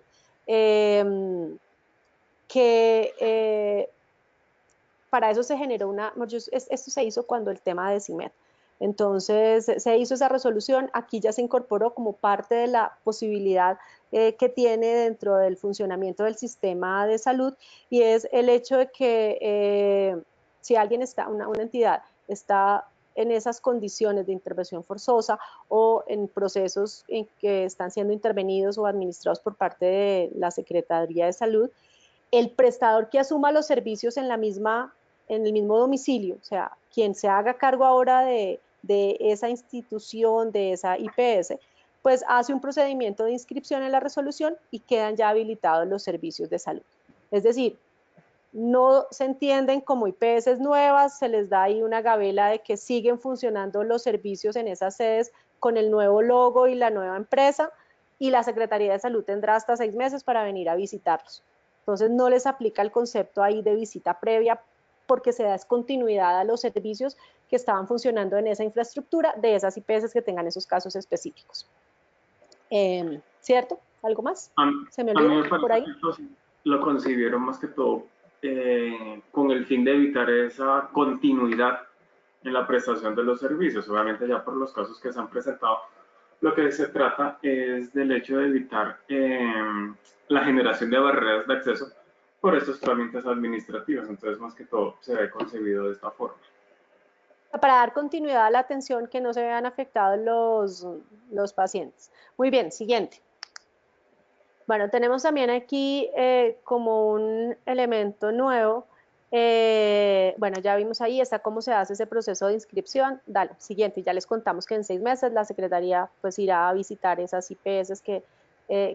para eso se generó esto se hizo cuando el tema de CIMED. Entonces se hizo esa resolución, aquí ya se incorporó como parte de la posibilidad que tiene dentro del funcionamiento del sistema de salud, y es el hecho de que si alguien está, una entidad está en esas condiciones de intervención forzosa o en procesos en que están siendo intervenidos o administrados por parte de la Secretaría de Salud, el prestador que asuma los servicios en el mismo domicilio, o sea, quien se haga cargo ahora de esa institución, de esa IPS, pues hace un procedimiento de inscripción en la resolución y quedan ya habilitados los servicios de salud. Es decir, no se entienden como IPS nuevas, se les da ahí una gabela de que siguen funcionando los servicios en esas sedes con el nuevo logo y la nueva empresa, y la Secretaría de Salud tendrá hasta 6 meses para venir a visitarlos. Entonces no les aplica el concepto ahí de visita previa porque se da continuidad a los servicios que estaban funcionando en esa infraestructura de esas IPS que tengan esos casos específicos. ¿Cierto? ¿Algo más? ¿Se me A mí olvida me por parece ahí? que lo concibieron más que todo con el fin de evitar esa continuidad en la prestación de los servicios. Obviamente ya por los casos que se han presentado, lo que se trata es del hecho de evitar la generación de barreras de acceso por estos trámites administrativos. Entonces, más que todo, se ve concebido de esta forma. Para dar continuidad a la atención, que no se vean afectados los pacientes. Muy bien, siguiente. Bueno, tenemos también aquí como un elemento nuevo. Bueno, ya vimos ahí, está cómo se hace ese proceso de inscripción. Dale, siguiente, ya les contamos que en 6 meses la Secretaría pues irá a visitar esas IPS que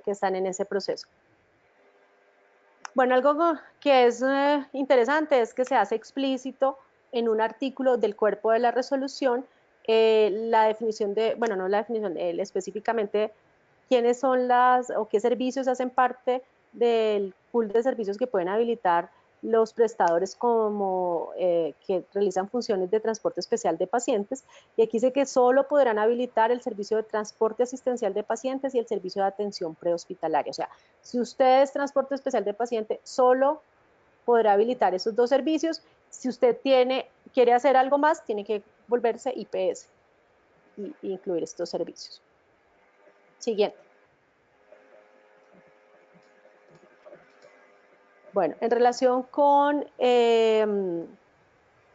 están en ese proceso. Bueno, algo que es interesante es que se hace explícito en un artículo del cuerpo de la resolución la definición de, bueno, no la definición, específicamente quiénes son o qué servicios hacen parte del pool de servicios que pueden habilitar los prestadores como que realizan funciones de transporte especial de pacientes, y aquí dice que solo podrán habilitar el servicio de transporte asistencial de pacientes y el servicio de atención prehospitalaria. O sea, si usted es transporte especial de paciente, solo podrá habilitar esos dos servicios. Si usted quiere hacer algo más, tiene que volverse IPS y incluir estos servicios. Siguiente. Bueno, en relación con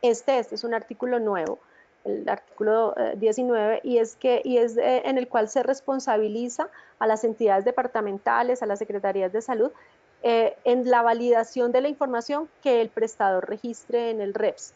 Este es un artículo nuevo, el artículo 19, y es en el cual se responsabiliza a las entidades departamentales, a las secretarías de salud, en la validación de la información que el prestador registre en el REPS.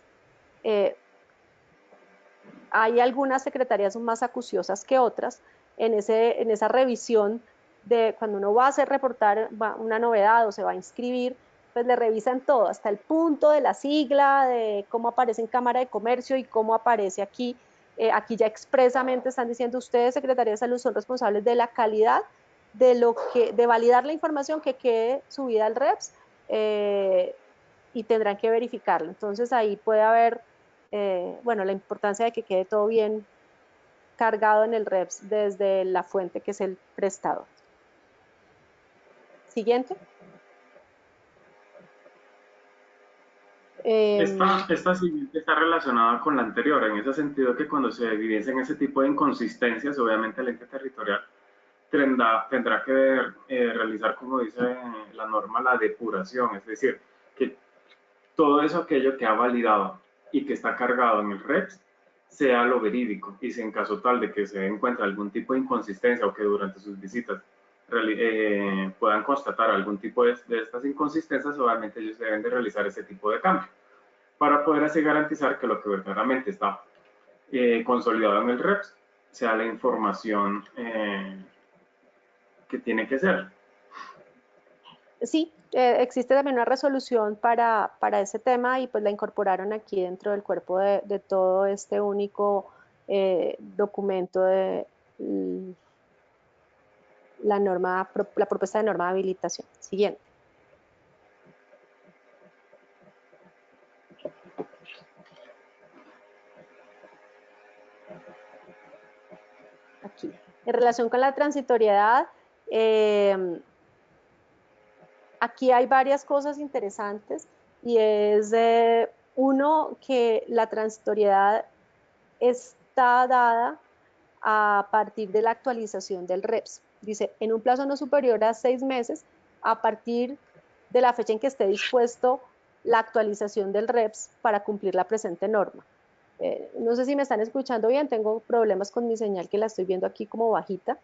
Hay algunas secretarías más acuciosas que otras en esa revisión de cuando uno va a hacer reportar una novedad o se va a inscribir, pues le revisan todo, hasta el punto de la sigla, de cómo aparece en Cámara de Comercio y cómo aparece aquí. Aquí ya expresamente están diciendo ustedes, Secretaría de Salud, son responsables de la calidad de validar la información que quede subida al REPS, y tendrán que verificarlo. Entonces ahí puede haber, bueno, la importancia de que quede todo bien cargado en el REPS desde la fuente que es el prestador. Siguiente. Esta siguiente está relacionada con la anterior, en ese sentido que cuando se evidencian ese tipo de inconsistencias, obviamente el ente territorial tendrá que realizar, como dice la norma, la depuración, es decir, que todo eso aquello que ha validado y que está cargado en el REPS sea lo verídico, y si en caso tal de que se encuentre algún tipo de inconsistencia o que durante sus visitas puedan constatar algún tipo de estas inconsistencias, obviamente ellos deben de realizar ese tipo de cambio para poder así garantizar que lo que verdaderamente está consolidado en el REPS sea la información que tiene que ser. Sí, existe también una resolución para ese tema y pues la incorporaron aquí dentro del cuerpo de todo este único documento de la propuesta de norma de habilitación. Siguiente. Aquí. En relación con la transitoriedad, aquí hay varias cosas interesantes y es uno, que la transitoriedad está dada a partir de la actualización del REPS. Dice, en un plazo no superior a 6 meses, a partir de la fecha en que esté dispuesto la actualización del REPS para cumplir la presente norma. No sé si me están escuchando bien, tengo problemas con mi señal que la estoy viendo aquí como bajita.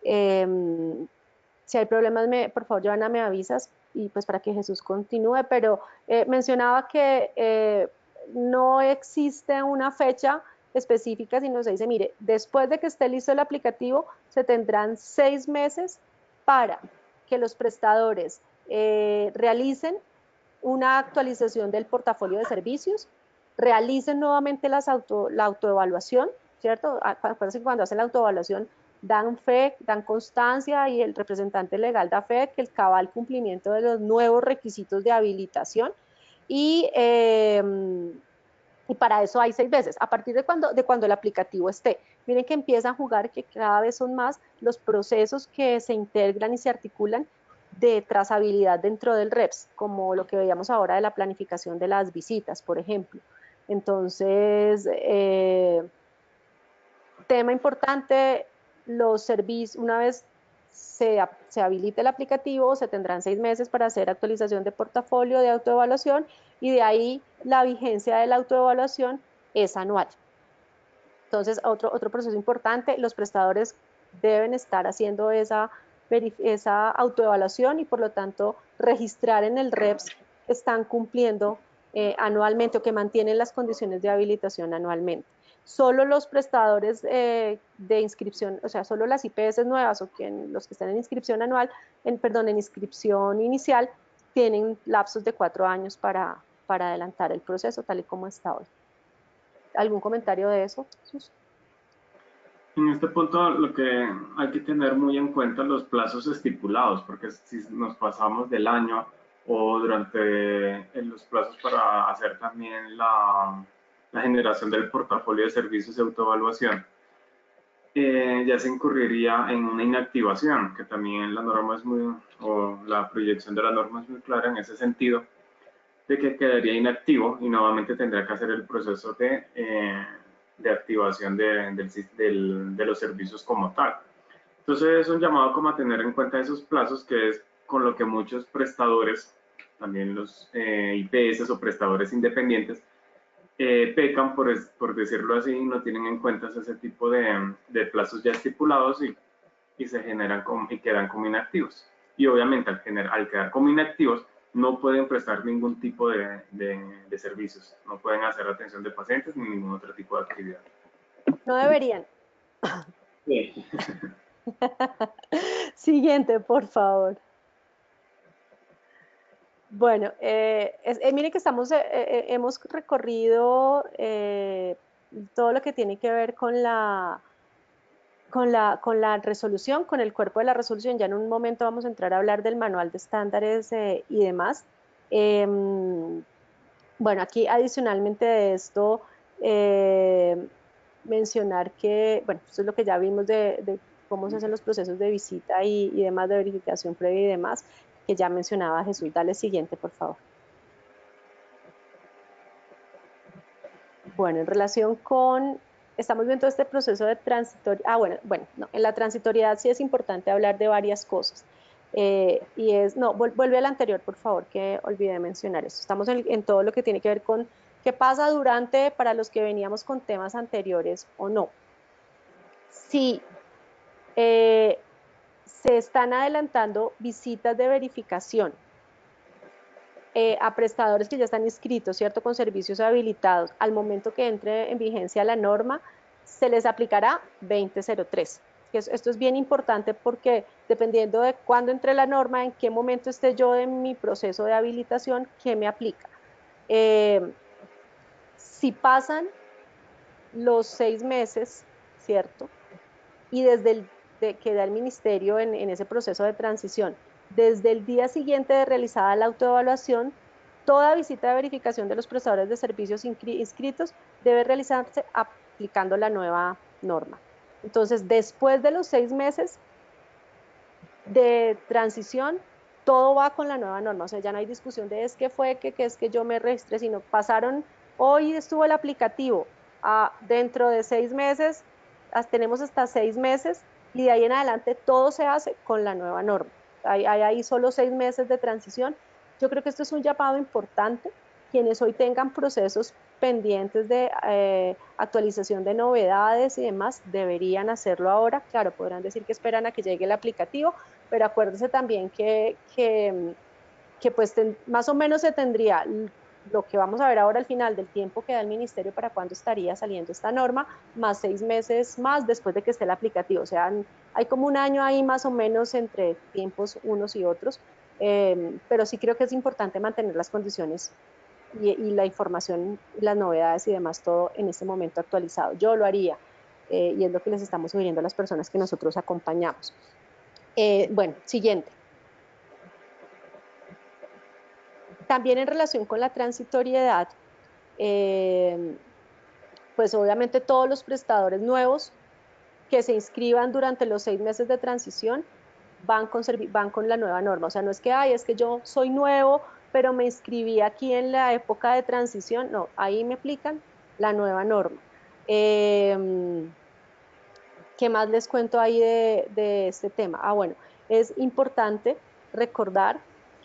Si hay problemas, por favor, Joana, me avisas y pues para que Jesús continúe, pero mencionaba que no existe una fecha específica, sino se dice, mire, después de que esté listo el aplicativo, se tendrán 6 meses para que los prestadores realicen una actualización del portafolio de servicios, realicen nuevamente la autoevaluación, ¿cierto? Acuérdense que cuando hacen la autoevaluación dan fe, dan constancia y el representante legal da fe que el cabal cumplimiento de los nuevos requisitos de habilitación y para eso hay 6 meses, a partir de cuando el aplicativo esté. Miren que empiezan a jugar, que cada vez son más los procesos que se integran y se articulan de trazabilidad dentro del REPS, como lo que veíamos ahora de la planificación de las visitas, por ejemplo. Entonces, tema importante, los servicios, una vez se habilite el aplicativo, se tendrán 6 meses para hacer actualización de portafolio, de autoevaluación, y de ahí la vigencia de la autoevaluación es anual. Entonces, otro proceso importante, los prestadores deben estar haciendo esa autoevaluación y por lo tanto registrar en el REPS que están cumpliendo anualmente o que mantienen las condiciones de habilitación anualmente. Solo los prestadores de inscripción, o sea, solo las IPS nuevas o los que están en inscripción anual, en inscripción inicial, tienen lapsos de 4 años para adelantar el proceso tal y como está hoy. ¿Algún comentario de eso, Jesús? En este punto lo que hay que tener muy en cuenta los plazos estipulados, porque si nos pasamos del año o durante los plazos para hacer también la generación del portafolio de servicios de autoevaluación, ya se incurriría en una inactivación, que también la norma o la proyección de la norma es muy clara en ese sentido, de que quedaría inactivo y nuevamente tendría que hacer el proceso de activación de los servicios como tal. Entonces es un llamado como a tener en cuenta esos plazos, que es con lo que muchos prestadores, también los IPS o prestadores independientes, pecan, por decirlo así, no tienen en cuenta ese tipo de plazos ya estipulados y se generan y quedan como inactivos. Y obviamente al quedar como inactivos no pueden prestar ningún tipo de servicios, no pueden hacer atención de pacientes ni ningún otro tipo de actividad. No deberían. Sí. Siguiente, por favor. Bueno, miren que hemos recorrido todo lo que tiene que ver con la resolución, con el cuerpo de la resolución. Ya en un momento vamos a entrar a hablar del manual de estándares y demás. Bueno, aquí adicionalmente de esto, mencionar que, bueno, esto es lo que ya vimos de cómo se hacen los procesos de visita y demás, de verificación previa y demás, que ya mencionaba Jesús. Dale siguiente, por favor. Bueno, en relación con, estamos viendo este proceso de transitoriedad, bueno, no, en la transitoriedad sí es importante hablar de varias cosas. Y es, no, vuelve al anterior, por favor, que olvidé mencionar esto. Estamos en todo lo que tiene que ver con qué pasa durante, para los que veníamos con temas anteriores o no. Si se están adelantando visitas de verificación a prestadores que ya están inscritos, ¿cierto? Con servicios habilitados, al momento que entre en vigencia la norma, se les aplicará 2003. Esto es bien importante porque dependiendo de cuándo entre la norma, en qué momento esté yo en mi proceso de habilitación, ¿qué me aplica? Si pasan los 6 meses, ¿cierto? Y desde el que da el ministerio en ese proceso de transición, desde el día siguiente de realizada la autoevaluación, toda visita de verificación de los prestadores de servicios inscritos debe realizarse aplicando la nueva norma. Entonces, después de los 6 meses de transición, todo va con la nueva norma. O sea, ya no hay discusión de es que yo me registré, sino pasaron, hoy estuvo el aplicativo, dentro de 6 meses, tenemos hasta 6 meses, y de ahí en adelante todo se hace con la nueva norma. Hay solo 6 meses de transición. Yo creo que esto es un llamado importante. Quienes hoy tengan procesos pendientes de actualización de novedades y demás, deberían hacerlo ahora. Claro, podrán decir que esperan a que llegue el aplicativo, pero acuérdense también que pues más o menos se tendría lo que vamos a ver ahora al final del tiempo que da el ministerio para cuándo estaría saliendo esta norma, más 6 meses más después de que esté el aplicativo. O sea, hay como un año ahí más o menos entre tiempos unos y otros, pero sí creo que es importante mantener las condiciones y la información, las novedades y demás, todo en este momento actualizado. Yo lo haría, y es lo que les estamos sugiriendo a las personas que nosotros acompañamos. Bueno, siguiente. También en relación con la transitoriedad, pues obviamente todos los prestadores nuevos que se inscriban durante los 6 meses de transición van con la nueva norma. O sea, no es que, es que yo soy nuevo, pero me inscribí aquí en la época de transición. No, ahí me aplican la nueva norma. ¿Qué más les cuento ahí de este tema? Bueno, es importante recordar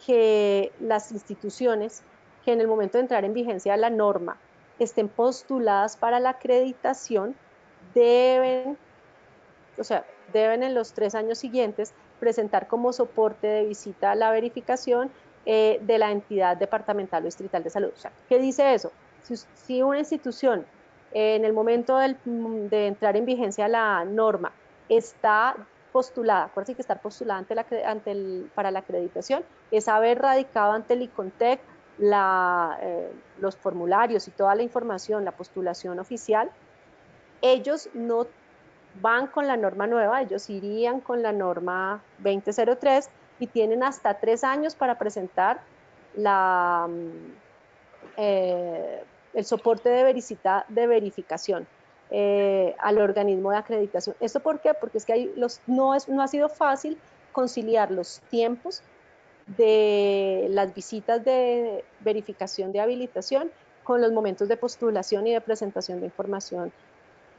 que las instituciones que en el momento de entrar en vigencia la norma estén postuladas para la acreditación deben, o sea, deben en los 3 años siguientes presentar como soporte de visita a la verificación de la entidad departamental o distrital de salud. O sea, ¿qué dice eso? Si una institución en el momento de entrar en vigencia la norma está postulada, acuérdense que estar postulada para la acreditación es haber radicado ante el ICONTEC los formularios y toda la información, la postulación oficial. Ellos no van con la norma nueva, ellos irían con la norma 2003 y tienen hasta 3 años para presentar el soporte de verificación al organismo de acreditación. ¿Esto por qué? Porque es que no ha sido fácil conciliar los tiempos de las visitas de verificación de habilitación con los momentos de postulación y de presentación de información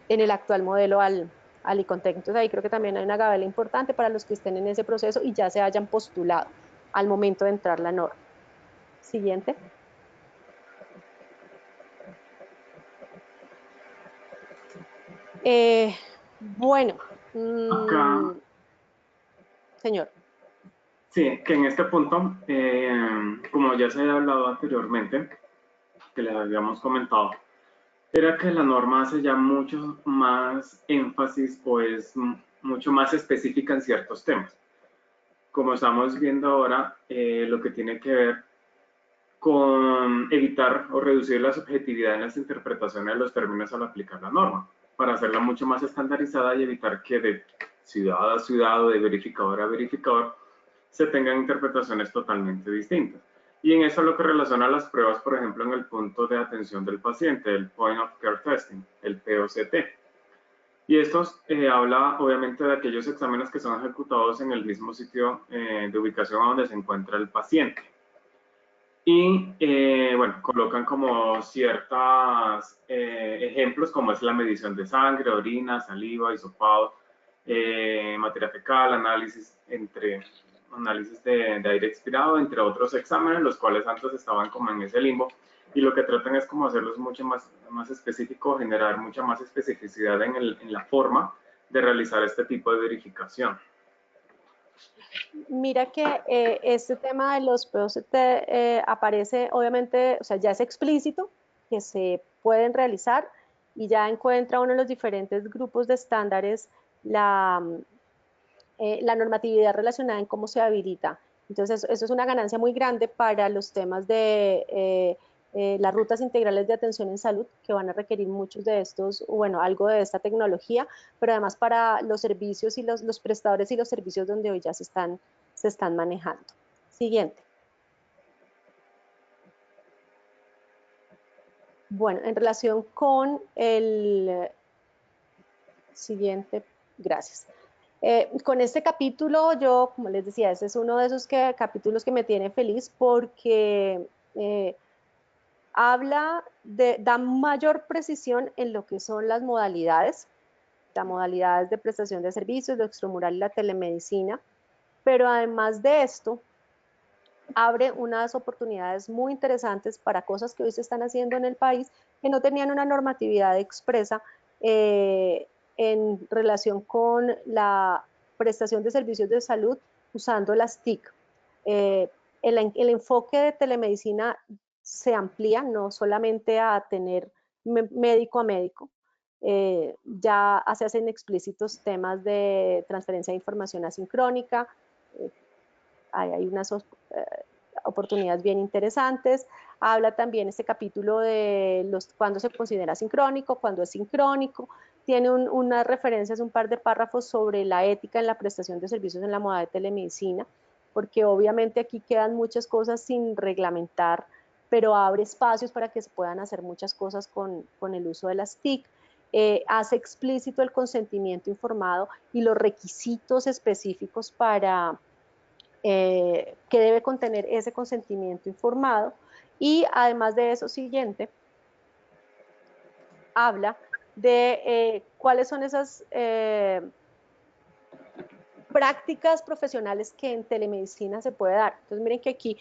en el actual modelo al ICONTEC. Entonces ahí creo que también hay una gabela importante para los que estén en ese proceso y ya se hayan postulado al momento de entrar la norma. Siguiente. Bueno, Acá, señor. sí, que en este punto, como ya se había hablado anteriormente, que les habíamos comentado, era que la norma hace ya mucho más énfasis o es mucho más específica en ciertos temas. Como estamos viendo ahora, lo que tiene que ver con evitar o reducir la subjetividad en las interpretaciones de los términos al aplicar la norma, para hacerla mucho más estandarizada y evitar que de ciudad a ciudad o de verificador a verificador se tengan interpretaciones totalmente distintas. Y en eso lo que relaciona a las pruebas, por ejemplo, en el punto de atención del paciente, el Point of Care Testing, el POCT. Y esto habla obviamente de aquellos exámenes que son ejecutados en el mismo sitio de ubicación donde se encuentra el paciente. Y bueno, colocan como ciertos ejemplos como es la medición de sangre, orina, saliva, hisopado, materia fecal, análisis de aire expirado, entre otros exámenes, los cuales antes estaban como en ese limbo, y lo que tratan es como hacerlos mucho más específicos, generar mucha más especificidad en la forma de realizar este tipo de verificación. Mira que este tema de los POCT aparece, obviamente, o sea, ya es explícito que se pueden realizar y ya encuentra uno de los diferentes grupos de estándares la normatividad relacionada en cómo se habilita. Entonces, eso es una ganancia muy grande para los temas de las rutas integrales de atención en salud, que van a requerir muchos de estos, bueno, algo de esta tecnología, pero además para los servicios y los prestadores y los servicios donde hoy ya se están manejando. Siguiente. Bueno, en relación con el siguiente, gracias. Con este capítulo, yo, como les decía, este es uno de esos capítulos que me tiene feliz porque da mayor precisión en lo que son las modalidades de prestación de servicios, lo extramural y la telemedicina, pero además de esto, abre unas oportunidades muy interesantes para cosas que hoy se están haciendo en el país que no tenían una normatividad expresa en relación con la prestación de servicios de salud usando las TIC. El enfoque de telemedicina se amplía no solamente a tener médico a médico, ya se hacen explícitos temas de transferencia de información asincrónica, hay unas oportunidades bien interesantes. Habla también este capítulo de cuándo se considera sincrónico, cuándo es sincrónico. Tiene unas referencias, un par de párrafos sobre la ética en la prestación de servicios en la modalidad de telemedicina, porque obviamente aquí quedan muchas cosas sin reglamentar, pero abre espacios para que se puedan hacer muchas cosas con el uso de las TIC. Hace explícito el consentimiento informado y los requisitos específicos para que debe contener ese consentimiento informado. Y además de eso, siguiente, habla de cuáles son esas prácticas profesionales que en telemedicina se puede dar. Entonces, miren que aquí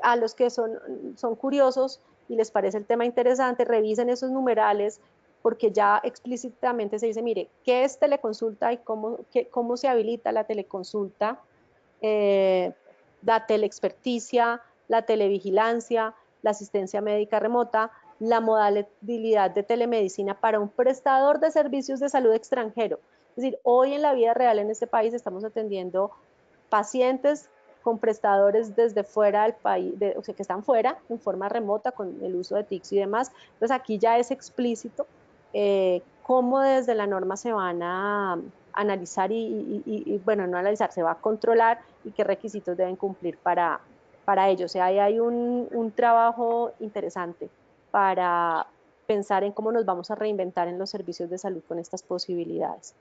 a los que son curiosos y les parece el tema interesante, revisen esos numerales porque ya explícitamente se dice, mire, ¿qué es teleconsulta y cómo se habilita la teleconsulta? La teleexperticia, la televigilancia, la asistencia médica remota, la modalidad de telemedicina para un prestador de servicios de salud extranjero. Es decir, hoy en la vida real en este país estamos atendiendo pacientes con prestadores desde fuera del país, o sea, que están fuera en forma remota con el uso de TICS y demás. Entonces aquí ya es explícito cómo desde la norma se van a analizar y, bueno, no analizar, se va a controlar y qué requisitos deben cumplir para ello. O sea, ahí hay un trabajo interesante para pensar en cómo nos vamos a reinventar en los servicios de salud con estas posibilidades.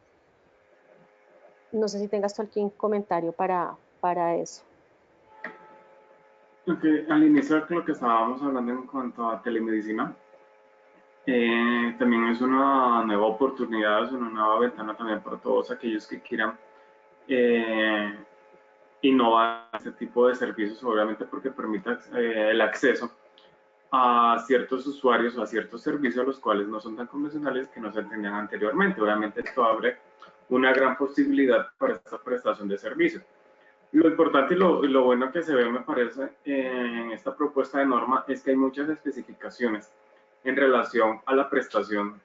No sé si tengas tú algún comentario para eso. Okay, al iniciar lo que estábamos hablando en cuanto a telemedicina, también es una nueva oportunidad, es una nueva ventana también para todos aquellos que quieran innovar este tipo de servicios, obviamente porque permita el acceso a ciertos usuarios o a ciertos servicios los cuales no son tan convencionales que no se entendían anteriormente. Obviamente esto abre una gran posibilidad para esta prestación de servicios. Lo importante y lo bueno que se ve, me parece, en esta propuesta de norma es que hay muchas especificaciones en relación a la prestación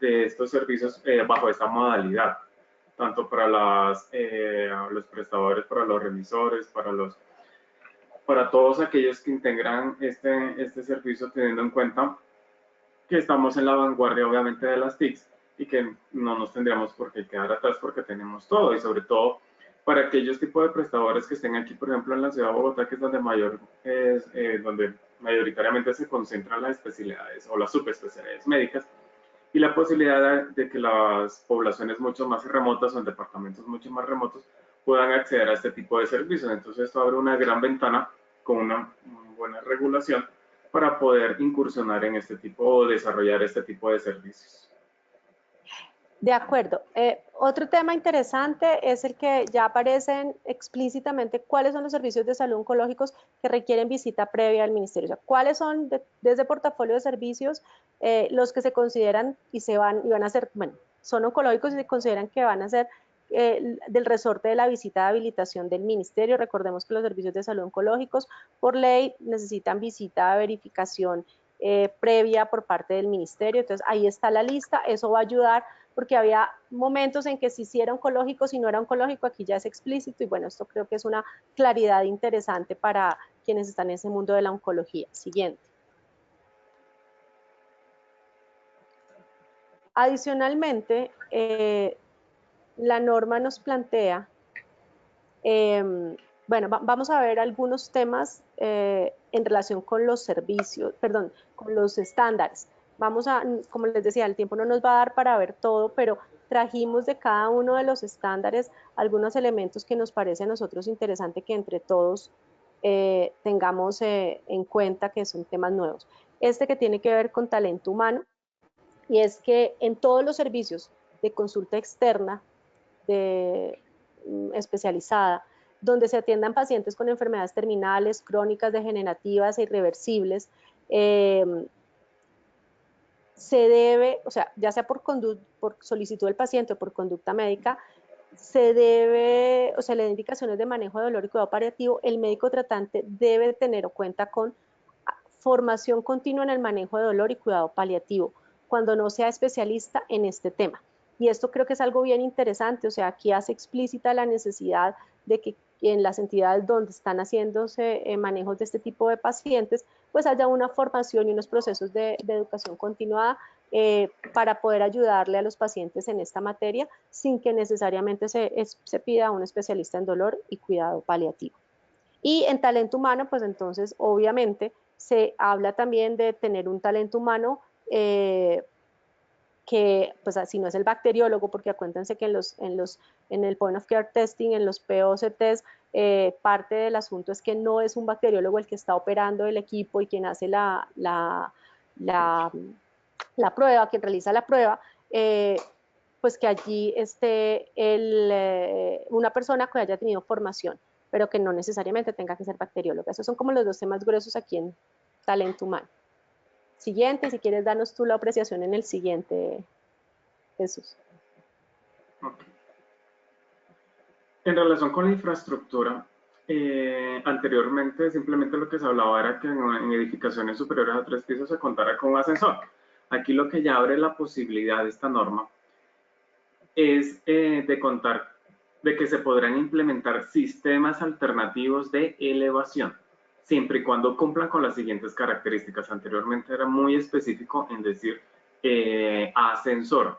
de estos servicios bajo esta modalidad, tanto para los prestadores, para los revisores, para todos aquellos que integran este servicio, teniendo en cuenta que estamos en la vanguardia, obviamente, de las TICs y que no nos tendríamos por qué quedar atrás porque tenemos todo, y sobre todo para aquellos tipos de prestadores que estén aquí, por ejemplo, en la ciudad de Bogotá, que es donde mayoritariamente se concentran las especialidades o las subespecialidades médicas, y la posibilidad de que las poblaciones mucho más remotas o en departamentos mucho más remotos puedan acceder a este tipo de servicios. Entonces esto abre una gran ventana con una buena regulación para poder incursionar en este tipo o desarrollar este tipo de servicios. De acuerdo. Otro tema interesante es el que ya aparecen explícitamente cuáles son los servicios de salud oncológicos que requieren visita previa al ministerio. O sea, cuáles son desde portafolio de servicios los que se consideran y van a ser, bueno, son oncológicos y se consideran que van a ser del resorte de la visita de habilitación del ministerio. Recordemos que los servicios de salud oncológicos por ley necesitan visita de verificación previa por parte del ministerio. Entonces ahí está la lista, eso va a ayudar porque había momentos en que si era oncológico, si no era oncológico, aquí ya es explícito y bueno, esto creo que es una claridad interesante para quienes están en ese mundo de la oncología. Siguiente. Adicionalmente, la norma nos plantea, bueno, vamos a ver algunos temas en relación con los servicios, perdón, con los estándares. Vamos a, como les decía, el tiempo no nos va a dar para ver todo, pero trajimos de cada uno de los estándares algunos elementos que nos parece a nosotros interesante que entre todos tengamos en cuenta que son temas nuevos. Este que tiene que ver con talento humano, y es que en todos los servicios de consulta externa especializada, donde se atiendan pacientes con enfermedades terminales, crónicas, degenerativas e irreversibles, se debe, o sea, ya sea por solicitud del paciente o por conducta médica, se debe, o sea, las indicaciones de manejo de dolor y cuidado paliativo, el médico tratante debe tener en cuenta con formación continua en el manejo de dolor y cuidado paliativo, cuando no sea especialista en este tema. Y esto creo que es algo bien interesante, o sea, aquí hace explícita la necesidad de que en las entidades donde están haciéndose manejos de este tipo de pacientes, pues haya una formación y unos procesos de educación continuada para poder ayudarle a los pacientes en esta materia sin que necesariamente se pida a un especialista en dolor y cuidado paliativo. Y en talento humano, pues entonces obviamente se habla también de tener un talento humano que, pues si no es el bacteriólogo, porque acuérdense que en el point of care testing, en los POCTs, parte del asunto es que no es un bacteriólogo el que está operando el equipo y quien hace la prueba, quien realiza la prueba, pues que allí esté una persona que haya tenido formación, pero que no necesariamente tenga que ser bacterióloga. Esos son como los dos temas gruesos aquí en talento humano. Siguiente, si quieres darnos tú la apreciación en el siguiente, Jesús. Okay. En relación con la infraestructura, anteriormente simplemente lo que se hablaba era que en edificaciones superiores a 3 pisos se contara con un ascensor. Aquí lo que ya abre la posibilidad de esta norma es de contar de que se podrán implementar sistemas alternativos de elevación, siempre y cuando cumplan con las siguientes características. Anteriormente era muy específico en decir ascensor,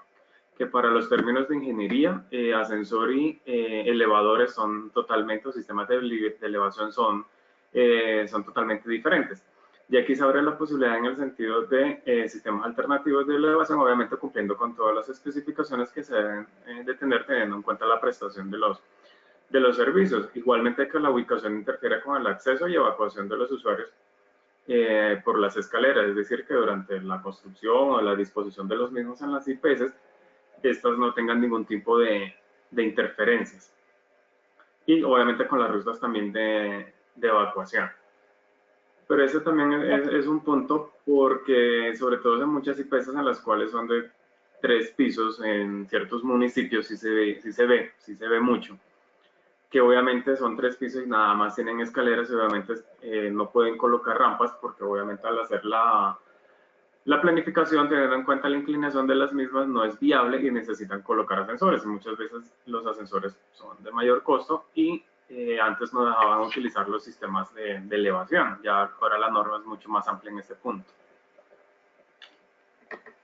que para los términos de ingeniería, ascensor y elevadores son totalmente, o sistemas de elevación son totalmente diferentes. Y aquí se abre la posibilidad en el sentido de sistemas alternativos de elevación, obviamente cumpliendo con todas las especificaciones que se deben de tener, teniendo en cuenta la prestación de los servicios. Igualmente que la ubicación interfiera con el acceso y evacuación de los usuarios por las escaleras, es decir, que durante la construcción o la disposición de los mismos en las IPS, estas no tengan ningún tipo de interferencias. Y obviamente con las rutas también de evacuación. Pero ese también es un punto porque sobre todo en muchas IPS en las cuales son de 3 pisos en ciertos municipios sí se ve mucho, que obviamente son 3 pisos y nada más tienen escaleras y obviamente no pueden colocar rampas porque obviamente al hacer la planificación, teniendo en cuenta la inclinación de las mismas, no es viable y necesitan colocar ascensores. Y muchas veces los ascensores son de mayor costo y antes no dejaban utilizar los sistemas de elevación. Ya ahora la norma es mucho más amplia en este punto.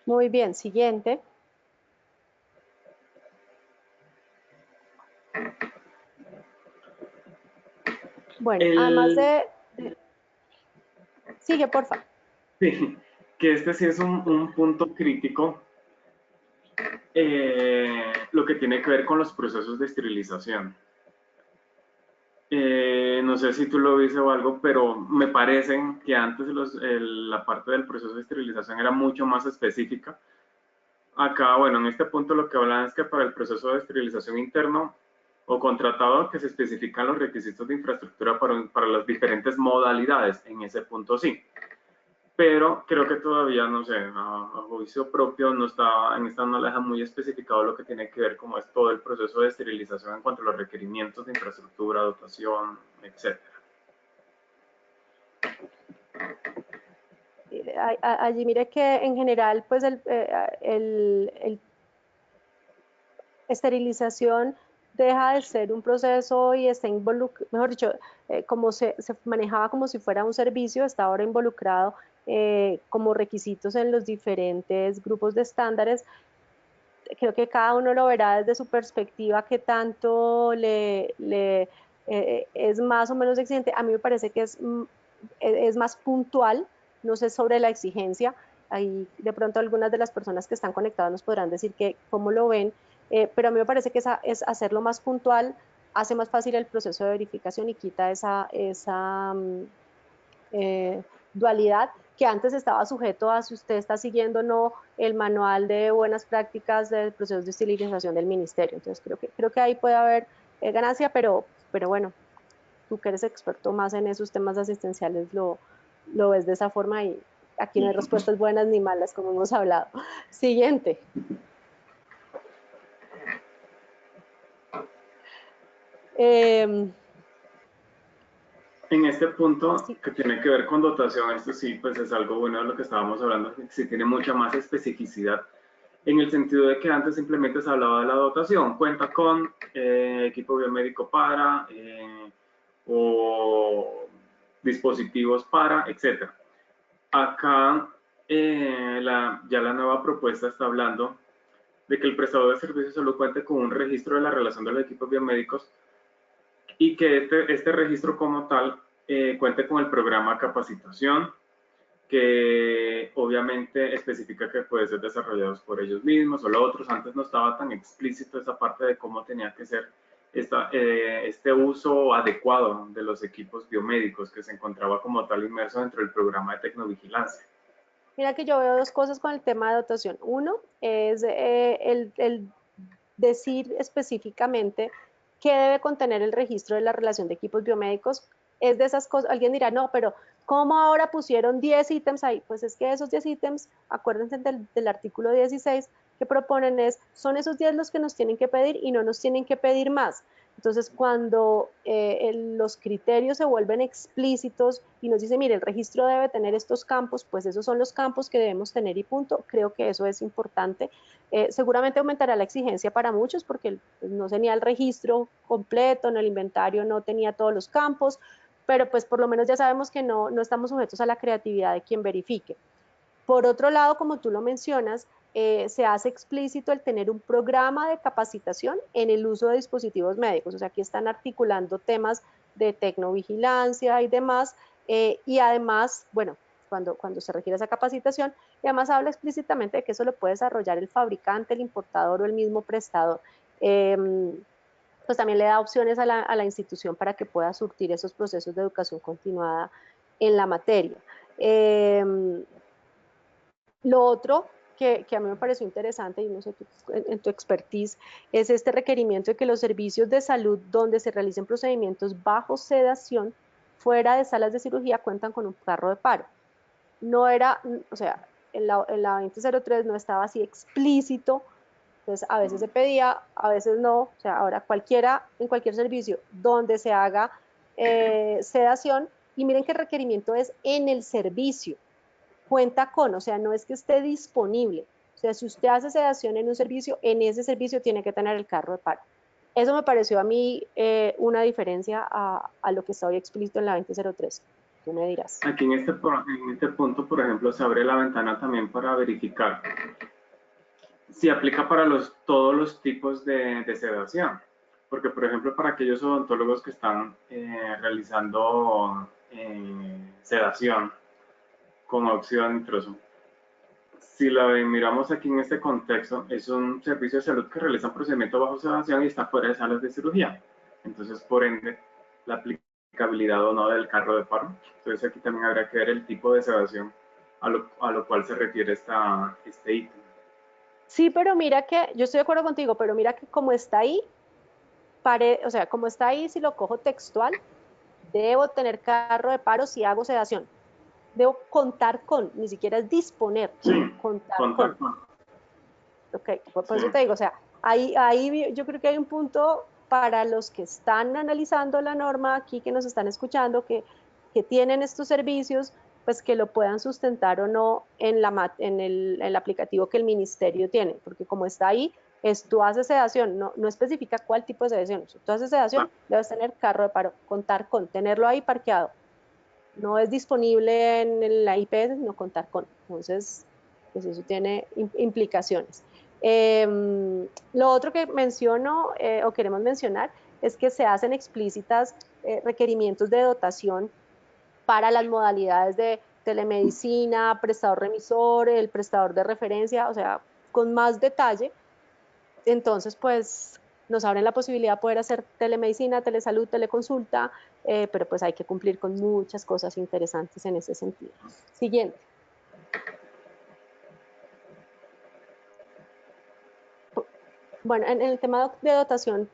Muy bien, siguiente. Bueno, además de... Sigue, por favor. Sí, que este sí es un punto crítico, lo que tiene que ver con los procesos de esterilización. No sé si tú lo viste o algo, pero me parece que antes la parte del proceso de esterilización era mucho más específica. Acá, bueno, en este punto lo que hablan es que para el proceso de esterilización interno o contratado que se especifican los requisitos de infraestructura para las diferentes modalidades, en ese punto sí. Pero creo que todavía, no sé, a juicio propio no está, en esta no le deja muy especificado lo que tiene que ver como es todo el proceso de esterilización en cuanto a los requerimientos de infraestructura, dotación, etc. Allí mire que en general, pues el esterilización deja de ser un proceso y está involucrado, mejor dicho, como se manejaba como si fuera un servicio, está ahora involucrado como requisitos en los diferentes grupos de estándares. Creo que cada uno lo verá desde su perspectiva que tanto es más o menos exigente. A mí me parece que es más puntual, no sé sobre la exigencia. Ahí de pronto algunas de las personas que están conectadas nos podrán decir que cómo lo ven, pero a mí me parece que es hacerlo más puntual, hace más fácil el proceso de verificación y quita dualidad que antes estaba sujeto a si usted está siguiendo o no el manual de buenas prácticas del proceso de esterilización del ministerio. Entonces creo que ahí puede haber ganancia, pero bueno, tú que eres experto más en esos temas asistenciales lo ves de esa forma y aquí no hay respuestas buenas ni malas como hemos hablado. Siguiente. En este punto que tiene que ver con dotación, esto sí, pues es algo bueno de lo que estábamos hablando, que sí tiene mucha más especificidad en el sentido de que antes simplemente se hablaba de la dotación, cuenta con equipo biomédico para o dispositivos para, etc. Acá ya la nueva propuesta está hablando de que el prestador de servicios solo cuente con un registro de la relación de los equipos biomédicos y que este registro como tal cuente con el programa capacitación, que obviamente especifica que puede ser desarrollados por ellos mismos o los otros. Antes no estaba tan explícito esa parte de cómo tenía que ser este uso adecuado de los equipos biomédicos que se encontraba como tal inmerso dentro del programa de tecnovigilancia. Mira que yo veo dos cosas con el tema de dotación. Uno es el decir específicamente qué debe contener el registro de la relación de equipos biomédicos. Es de esas cosas, alguien dirá, no, pero ¿cómo ahora pusieron 10 ítems ahí? Pues es que esos 10 ítems, acuérdense del artículo 16, que proponen son esos 10 los que nos tienen que pedir y no nos tienen que pedir más. Entonces, cuando los criterios se vuelven explícitos y nos dice, mire, el registro debe tener estos campos, pues esos son los campos que debemos tener y punto. Creo que eso es importante. Seguramente aumentará la exigencia para muchos porque pues, no tenía el registro completo, en el inventario no tenía todos los campos, pero pues por lo menos ya sabemos que no estamos sujetos a la creatividad de quien verifique. Por otro lado, como tú lo mencionas, se hace explícito el tener un programa de capacitación en el uso de dispositivos médicos. O sea, aquí están articulando temas de tecnovigilancia y demás, y además, bueno, cuando se requiere esa capacitación, y además habla explícitamente de que eso lo puede desarrollar el fabricante, el importador o el mismo prestador. Pues también le da opciones a la institución para que pueda surtir esos procesos de educación continuada en la materia. Lo otro que a mí me pareció interesante, y no sé, en tu expertise, es este requerimiento de que los servicios de salud donde se realicen procedimientos bajo sedación fuera de salas de cirugía cuentan con un carro de paro. No era, o sea, en la 2003 no estaba así explícito, entonces a veces se pedía, a veces no, o sea, ahora cualquiera, en cualquier servicio donde se haga sedación, y miren que el requerimiento es en el servicio, cuenta con, o sea, no es que esté disponible, o sea, si usted hace sedación en un servicio, en ese servicio tiene que tener el carro de paro. Eso me pareció a mí una diferencia a lo que está hoy explícito en la 2003. Tú me dirás. Aquí en este punto, por ejemplo, se abre la ventana también para verificar si aplica para todos los tipos de sedación. Porque, por ejemplo, para aquellos odontólogos que están realizando sedación con óxido nitroso, si la miramos aquí en este contexto, es un servicio de salud que realiza un procedimiento bajo sedación y está fuera de salas de cirugía. Entonces, por ende, la aplicabilidad o no del carro de paro. Entonces, aquí también habría que ver el tipo de sedación a lo cual se refiere este ítem. Sí, pero mira que, yo estoy de acuerdo contigo, pero mira que como está ahí, o sea, como está ahí, si lo cojo textual, debo tener carro de paro si hago sedación. Debo contar con, ni siquiera es disponer, Sí, contar con. Ok, por sí. eso te digo, o sea, ahí yo creo que hay un punto para los que están analizando la norma aquí, que nos están escuchando, que tienen estos servicios, pues que lo puedan sustentar o no en el aplicativo que el ministerio tiene, porque como está ahí, tú haces sedación, no especifica cuál tipo de sedación. Si tú haces sedación, debes tener carro de paro, contar con, tenerlo ahí parqueado. No es disponible en la IPS, sino contar con. Entonces, pues eso tiene implicaciones. Lo otro que menciono o queremos mencionar es que se hacen explícitas requerimientos de dotación para las modalidades de telemedicina, prestador remisor, el prestador de referencia, o sea, con más detalle. Entonces, pues nos abren la posibilidad de poder hacer telemedicina, telesalud, teleconsulta, pero pues hay que cumplir con muchas cosas interesantes en ese sentido. Siguiente. Bueno, en el tema de dotación,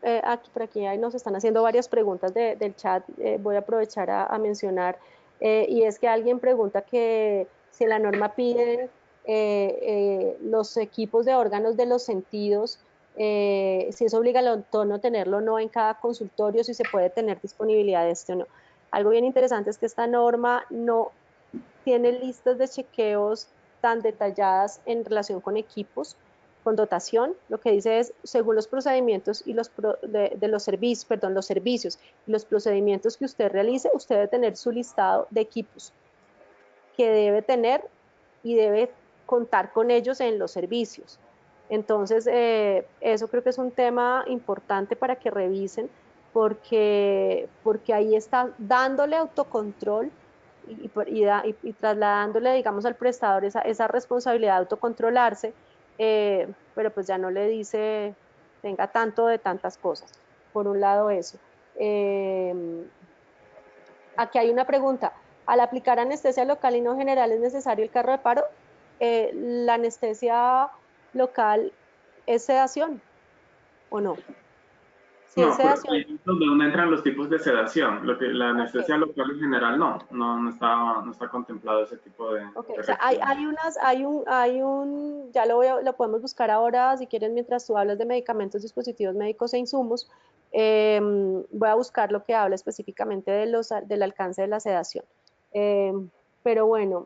por aquí nos están haciendo varias preguntas del chat, voy a aprovechar a mencionar, y es que alguien pregunta que si en la norma piden los equipos de órganos de los sentidos, si es obligatorio tenerlo o no en cada consultorio, si se puede tener disponibilidad de este o no. Algo bien interesante es que esta norma no tiene listas de chequeos tan detalladas en relación con equipos, con dotación. Lo que dice es, según los procedimientos y de los servicios, perdón, los servicios y los procedimientos que usted realice, usted debe tener su listado de equipos que debe tener y debe contar con ellos en los servicios. Entonces, eso creo que es un tema importante para que revisen, porque ahí está dándole autocontrol y trasladándole, digamos, al prestador esa responsabilidad de autocontrolarse, pero pues ya no le dice, tenga tanto de tantas cosas. Por un lado eso. Aquí hay una pregunta. Al aplicar anestesia local y no general, ¿es necesario el carro de paro? ¿La anestesia local es sedación o no? Si es No, pero sedación, ahí es donde entran los tipos de sedación. La ok. anestesia local en general no está contemplado ese tipo de Okay, o sea, requerimientos. ya lo podemos buscar ahora, si quieren, mientras tú hablas de medicamentos, dispositivos médicos e insumos, voy a buscar lo que habla específicamente del alcance de la sedación. Pero bueno,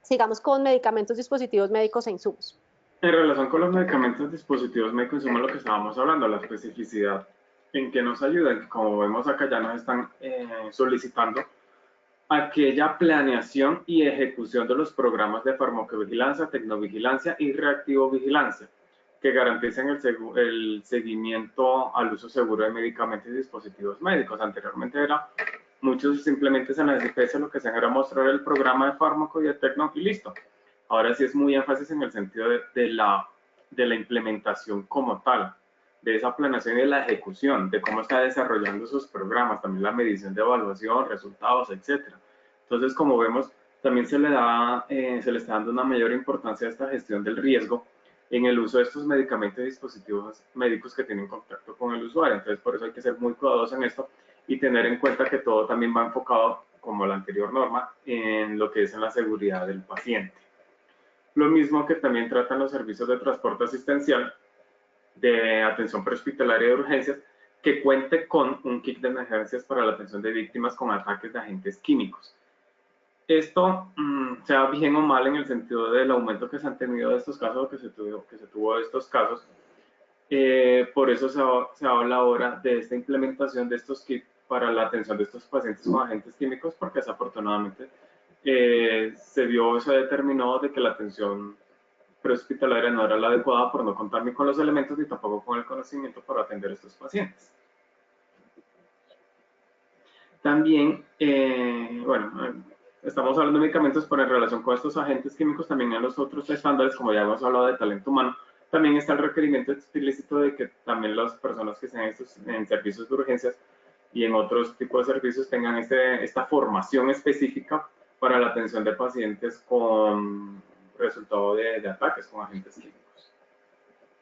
sigamos con medicamentos, dispositivos médicos e insumos. En relación con los medicamentos, dispositivos médicos, insumos, lo que estábamos hablando, la especificidad, en que nos ayudan, como vemos acá, ya nos están solicitando aquella planeación y ejecución de los programas de farmacovigilancia, tecnovigilancia y reactivo vigilancia que garanticen el seguimiento al uso seguro de medicamentos y dispositivos médicos. Anteriormente muchos simplemente en la SPS lo que hacían era mostrar el programa de fármaco y de tecno y listo. Ahora sí es muy énfasis en el sentido de la implementación como tal, de esa planeación y de la ejecución, de cómo está desarrollando esos programas, también la medición de evaluación, resultados, etcétera. Entonces, como vemos, también se le está dando una mayor importancia a esta gestión del riesgo en el uso de estos medicamentos y dispositivos médicos que tienen contacto con el usuario. Entonces, por eso hay que ser muy cuidadosos en esto y tener en cuenta que todo también va enfocado, como la anterior norma, en lo que es en la seguridad del paciente. Lo mismo que también tratan los servicios de transporte asistencial, de atención prehospitalaria de urgencias, que cuente con un kit de emergencias para la atención de víctimas con ataques de agentes químicos. Esto, sea bien o mal en el sentido del aumento que se han tenido de estos casos, que se tuvo de estos casos, por eso se habla ahora de esta implementación de estos kits para la atención de estos pacientes con agentes químicos, porque desafortunadamente se determinó de que la atención prehospitalaria no era la adecuada por no contar ni con los elementos ni tampoco con el conocimiento para atender a estos pacientes. También, estamos hablando de medicamentos, pero en relación con estos agentes químicos, también en los otros estándares, como ya hemos hablado de talento humano, también está el requerimiento explícito de que también las personas que estén en servicios de urgencias y en otros tipos de servicios tengan esta formación específica para la atención de pacientes con resultado de ataques con agentes químicos.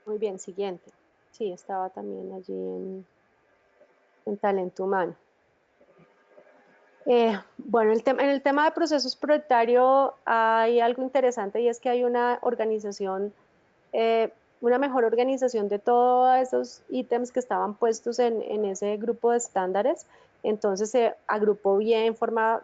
Muy bien, siguiente. Sí, estaba también allí en talento humano. Bueno, en el tema de procesos prioritario hay algo interesante y es que hay una organización, una mejor organización de todos esos ítems que estaban puestos en ese grupo de estándares. Entonces se agrupó bien en forma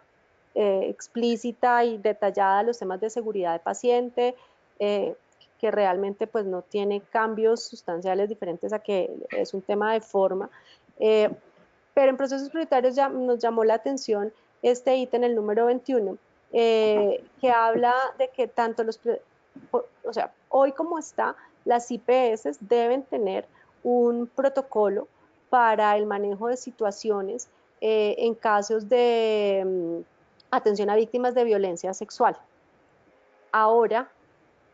explícita y detallada los temas de seguridad de paciente, que realmente pues no tiene cambios sustanciales diferentes a que es un tema de forma. Pero en procesos prioritarios ya nos llamó la atención este ítem, el número 21, que habla de que tanto o sea, hoy como está, las IPS deben tener un protocolo para el manejo de situaciones en casos de atención a víctimas de violencia sexual. Ahora,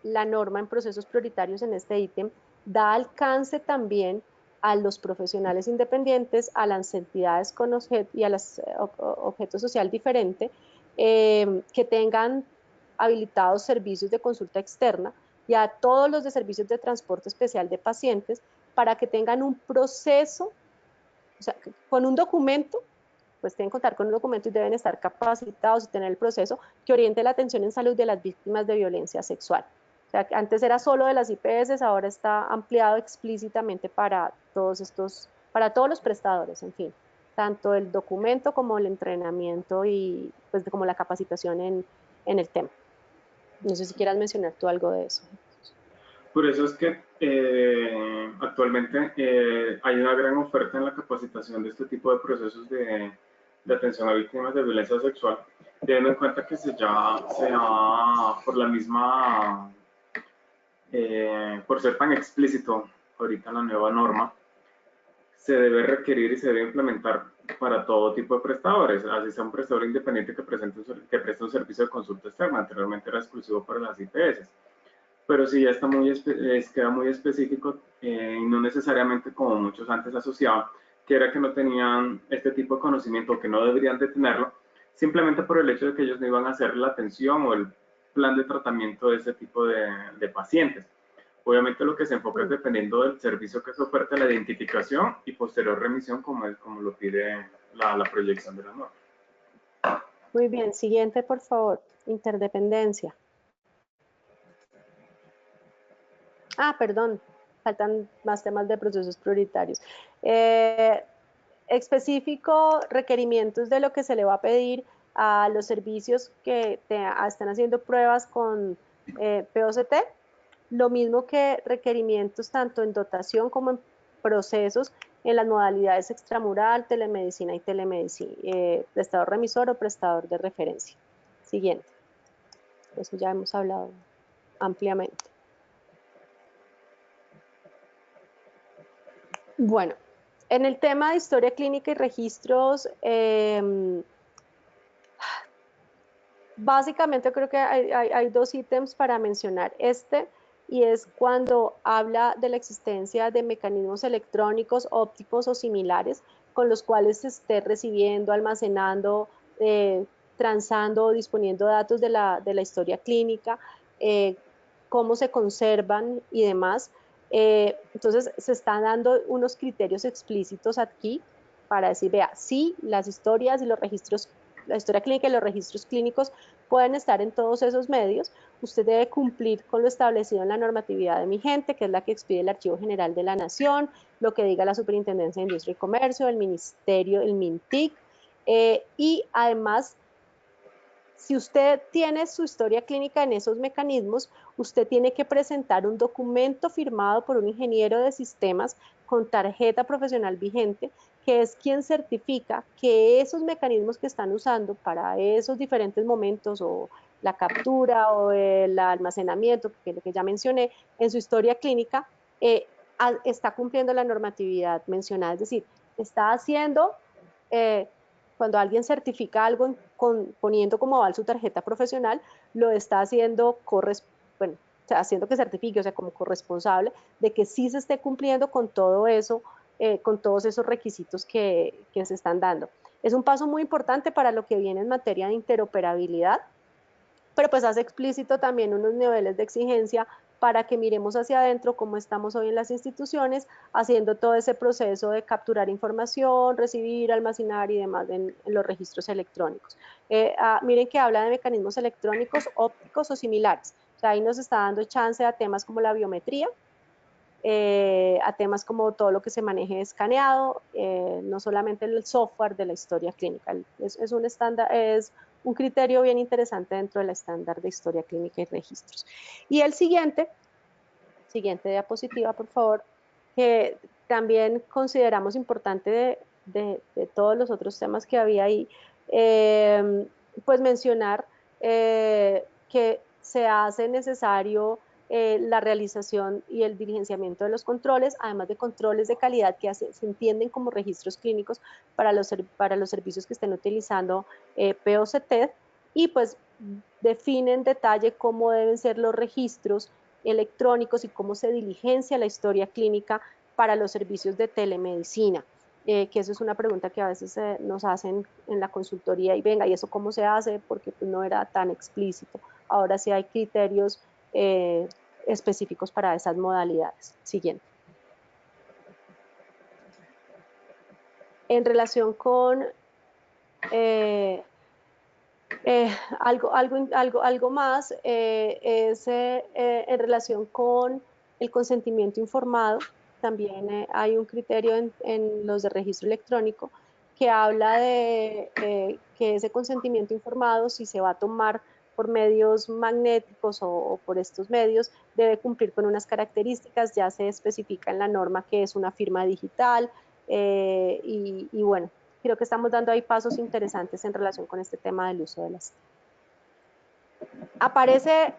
la norma en procesos prioritarios en este ítem da alcance también a los profesionales independientes, a las entidades con objeto y a los objetos social diferente, que tengan habilitados servicios de consulta externa y a todos los de servicios de transporte especial de pacientes para que tengan un proceso, o sea, con un documento, pues tienen que contar con un documento y deben estar capacitados y tener el proceso que oriente la atención en salud de las víctimas de violencia sexual. O sea, antes era solo de las IPS, ahora está ampliado explícitamente para todos los prestadores, en fin, tanto el documento como el entrenamiento y pues como la capacitación en el tema. No sé si quieras mencionar tú algo de eso. Por eso es que actualmente hay una gran oferta en la capacitación de este tipo de procesos de atención a víctimas de violencia sexual, teniendo en cuenta que por la misma, por ser tan explícito ahorita la nueva norma, se debe requerir y se debe implementar para todo tipo de prestadores, así sea un prestador independiente que preste un servicio de consulta externa. Anteriormente era exclusivo para las IPS, pero sí ya está queda muy específico y no necesariamente como muchos antes asociaban, que era que no tenían este tipo de conocimiento, que no deberían de tenerlo, simplemente por el hecho de que ellos no iban a hacer la atención o el plan de tratamiento de ese tipo de pacientes. Obviamente lo que se enfoca es dependiendo del servicio que se oferta, la identificación y posterior remisión, como lo pide la proyección de la norma. Muy bien, siguiente por favor, interdependencia. Perdón, faltan más temas de procesos prioritarios. Específico, requerimientos de lo que se le va a pedir a los servicios que están haciendo pruebas con POCT, lo mismo que requerimientos tanto en dotación como en procesos en las modalidades extramural, telemedicina y telemedicina, prestador remisor o prestador de referencia. Siguiente. Eso ya hemos hablado ampliamente. Bueno, en el tema de historia clínica y registros, básicamente creo que hay dos ítems para mencionar. Y es cuando habla de la existencia de mecanismos electrónicos, ópticos o similares con los cuales se esté recibiendo, almacenando, transando o disponiendo datos de la historia clínica, cómo se conservan y demás. Entonces se están dando unos criterios explícitos aquí para decir, vea, sí, las historias y los registros, la historia clínica y los registros clínicos pueden estar en todos esos medios. Usted debe cumplir con lo establecido en la normatividad vigente, que es la que expide el Archivo General de la Nación, lo que diga la Superintendencia de Industria y Comercio, el Ministerio, el MINTIC, y además, si usted tiene su historia clínica en esos mecanismos, usted tiene que presentar un documento firmado por un ingeniero de sistemas con tarjeta profesional vigente, que es quien certifica que esos mecanismos que están usando para esos diferentes momentos, o la captura o el almacenamiento, que es lo que ya mencioné, en su historia clínica, está cumpliendo la normatividad mencionada. Es decir, está haciendo... cuando alguien certifica algo poniendo como aval su tarjeta profesional, lo está haciendo, bueno, o sea, haciendo que certifique, o sea, como corresponsable de que sí se esté cumpliendo con todo eso, con todos esos requisitos que se están dando. Es un paso muy importante para lo que viene en materia de interoperabilidad, pero pues hace explícito también unos niveles de exigencia para que miremos hacia adentro cómo estamos hoy en las instituciones, haciendo todo ese proceso de capturar información, recibir, almacenar y demás en los registros electrónicos. Miren que habla de mecanismos electrónicos, ópticos o similares. O sea, ahí nos está dando chance a temas como la biometría, a temas como todo lo que se maneje escaneado, no solamente el software de la historia clínica. Es un estándar, es un criterio bien interesante dentro del estándar de historia clínica y registros. Y el siguiente diapositiva, por favor, que también consideramos importante de todos los otros temas que había ahí, pues mencionar que se hace necesario la realización y el diligenciamiento de los controles, además de controles de calidad que se entienden como registros clínicos para los servicios que estén utilizando POCT, y pues define en detalle cómo deben ser los registros electrónicos y cómo se diligencia la historia clínica para los servicios de telemedicina. Que eso es una pregunta que a veces nos hacen en la consultoría, y venga, ¿y eso cómo se hace? Porque pues, no era tan explícito. Ahora sí hay criterios específicos para esas modalidades. Siguiente. En relación con algo más, es en relación con el consentimiento informado. También hay un criterio en los de registro electrónico que habla de que ese consentimiento informado, si se va a tomar por medios magnéticos o por estos medios, debe cumplir con unas características. Ya se especifica en la norma que es una firma digital, y bueno, creo que estamos dando ahí pasos interesantes en relación con este tema del uso de las TIC.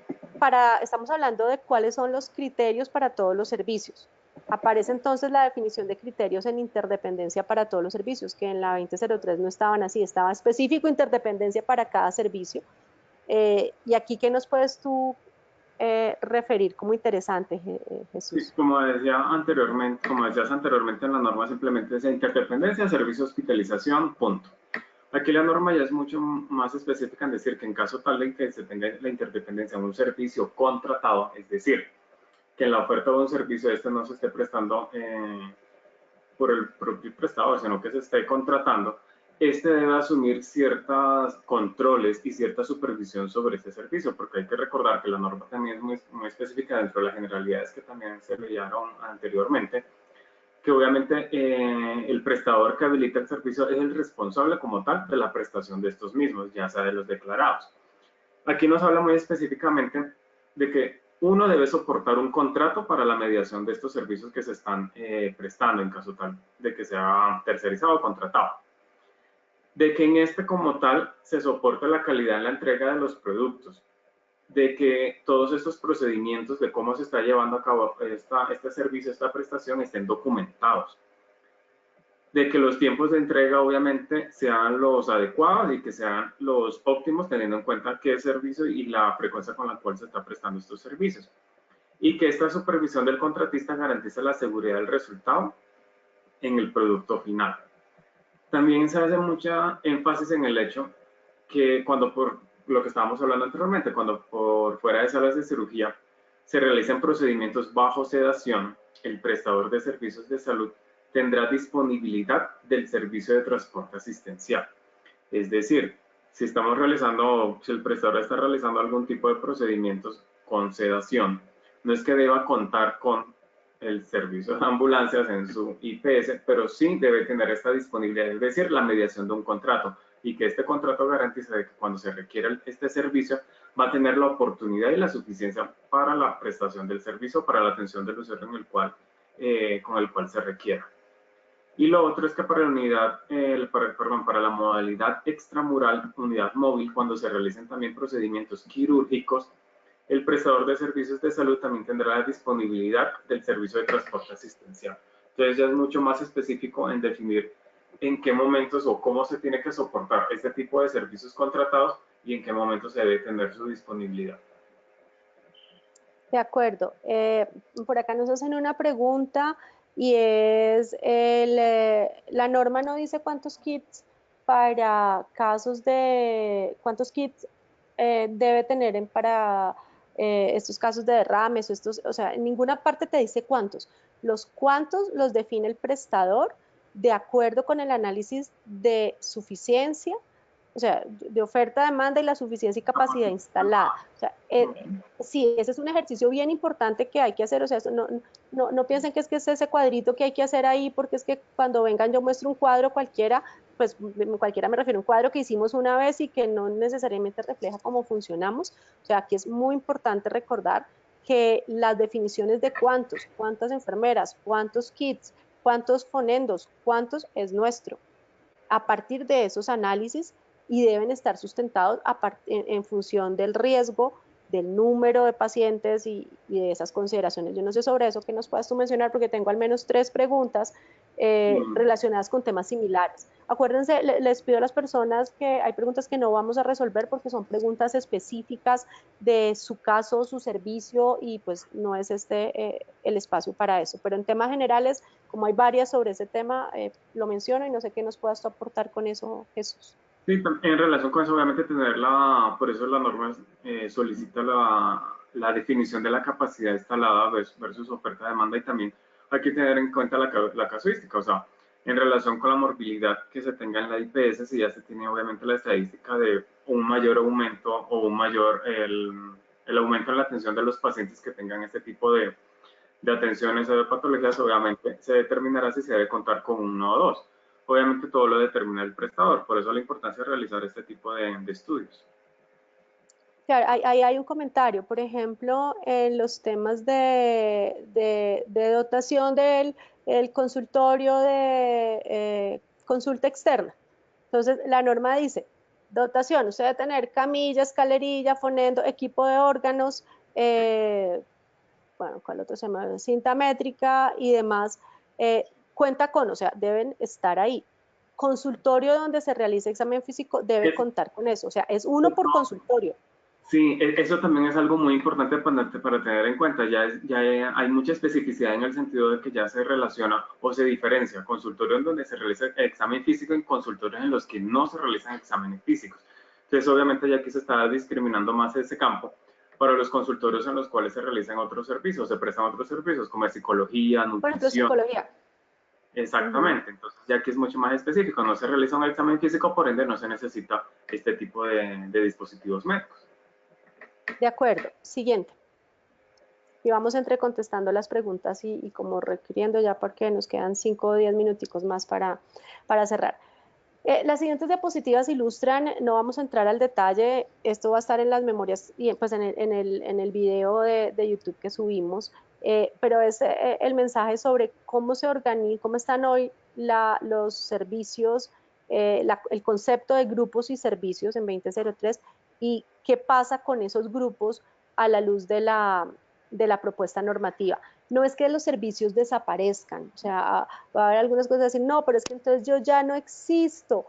Estamos hablando de cuáles son los criterios para todos los servicios. Aparece entonces la definición de criterios en interdependencia para todos los servicios, que en la 2003 no estaban así, estaba específico interdependencia para cada servicio. Y aquí, ¿qué nos puedes tú referir como interesante, Jesús? Sí, como decías anteriormente en la norma, simplemente es interdependencia, servicio, hospitalización, punto. Aquí la norma ya es mucho más específica en decir que en caso tal de que se tenga la interdependencia en un servicio contratado, es decir, que en la oferta de un servicio este no se esté prestando por el propio prestador, sino que se esté contratando, este debe asumir ciertos controles y cierta supervisión sobre este servicio, porque hay que recordar que la norma también es muy específica dentro de las generalidades que también se leyeron anteriormente, que obviamente el prestador que habilita el servicio es el responsable como tal de la prestación de estos mismos, ya sea de los declarados. Aquí nos habla muy específicamente de que uno debe soportar un contrato para la mediación de estos servicios que se están prestando en caso tal de que sea tercerizado o contratado. De que en este como tal se soporte la calidad en la entrega de los productos, de que todos estos procedimientos de cómo se está llevando a cabo este servicio, esta prestación, estén documentados, de que los tiempos de entrega obviamente sean los adecuados y que sean los óptimos, teniendo en cuenta qué servicio y la frecuencia con la cual se está prestando estos servicios, y que esta supervisión del contratista garantice la seguridad del resultado en el producto final. También se hace mucha énfasis en el hecho que cuando, por lo que estábamos hablando anteriormente, cuando por fuera de salas de cirugía se realizan procedimientos bajo sedación, el prestador de servicios de salud tendrá disponibilidad del servicio de transporte asistencial. Es decir, si el prestador está realizando algún tipo de procedimientos con sedación, no es que deba contar con el servicio de ambulancias en su IPS, pero sí debe tener esta disponibilidad, es decir, la mediación de un contrato, y que este contrato garantice que cuando se requiera este servicio va a tener la oportunidad y la suficiencia para la prestación del servicio, para la atención del usuario con el cual se requiera. Y lo otro es que para para la modalidad extramural, unidad móvil, cuando se realicen también procedimientos quirúrgicos, el prestador de servicios de salud también tendrá la disponibilidad del servicio de transporte asistencial. Entonces ya es mucho más específico en definir en qué momentos o cómo se tiene que soportar este tipo de servicios contratados y en qué momentos se debe tener su disponibilidad. De acuerdo. Por acá nos hacen una pregunta y es, la norma no dice cuántos kits para casos de, cuántos kits debe tener para estos casos de derrames, o sea, en ninguna parte te dice cuántos. Los cuántos los define el prestador de acuerdo con el análisis de suficiencia, o sea, de oferta, demanda y la suficiencia y capacidad instalada. O sea, sí, ese es un ejercicio bien importante que hay que hacer, o sea, no piensen que es ese cuadrito que hay que hacer ahí, porque es que cuando vengan yo muestro un cuadro cualquiera, pues cualquiera me refiero a un cuadro que hicimos una vez y que no necesariamente refleja cómo funcionamos. O sea, aquí es muy importante recordar que las definiciones de cuántas enfermeras, cuántos kits, cuántos fonendos, cuántos es nuestro. A partir de esos análisis y deben estar sustentados en función del riesgo, del número de pacientes y de esas consideraciones. Yo no sé sobre eso que nos puedas tú mencionar porque tengo al menos 3 preguntas relacionadas con temas similares. Acuérdense, les pido a las personas que hay preguntas que no vamos a resolver porque son preguntas específicas de su caso, su servicio y pues no es el espacio para eso. Pero en temas generales, como hay varias sobre ese tema, lo menciono y no sé qué nos puedas aportar con eso, Jesús. Sí, en relación con eso, obviamente por eso la norma solicita la definición de la capacidad instalada versus oferta-demanda, y también hay que tener en cuenta la casuística, o sea, en relación con la morbilidad que se tenga en la IPS, si ya se tiene obviamente la estadística de un mayor aumento o el aumento en la atención de los pacientes que tengan este tipo de atenciones o de patologías, obviamente se determinará si se debe contar con uno o dos. Obviamente todo lo determina el prestador, por eso la importancia de realizar este tipo de estudios. Claro, ahí hay un comentario, por ejemplo, en los temas de dotación del el consultorio de consulta externa. Entonces, la norma dice, dotación, usted debe tener camilla, escalerilla, fonendo, equipo de órganos, bueno, ¿cuál otro se llama? Cinta métrica y demás, cuenta con, o sea, deben estar ahí. Consultorio donde se realice examen físico debe contar con eso, o sea, es uno por consultorio. Sí, eso también es algo muy importante para tener en cuenta. Ya hay mucha especificidad en el sentido de que ya se relaciona o se diferencia consultorios en donde se realiza examen físico y consultorios en los que no se realizan exámenes físicos. Entonces, obviamente, ya aquí se está discriminando más ese campo para los consultorios en los cuales se realizan otros servicios, se prestan otros servicios como psicología, Por ejemplo, nutrición. psicología. Exactamente, entonces ya aquí es mucho más específico, no se realiza un examen físico, por ende no se necesita este tipo de dispositivos médicos. De acuerdo. Siguiente. Y vamos entre contestando las preguntas y como requiriendo ya porque nos quedan 5 o 10 minuticos más para cerrar. Las siguientes diapositivas ilustran, no vamos a entrar al detalle, esto va a estar en las memorias y pues en el video de YouTube que subimos, pero es el mensaje sobre cómo se organizan, cómo están hoy los servicios, el concepto de grupos y servicios en 2003 y qué pasa con esos grupos a la luz de la propuesta normativa. No es que los servicios desaparezcan, o sea, va a haber algunas cosas decir, no, pero es que entonces yo ya no existo,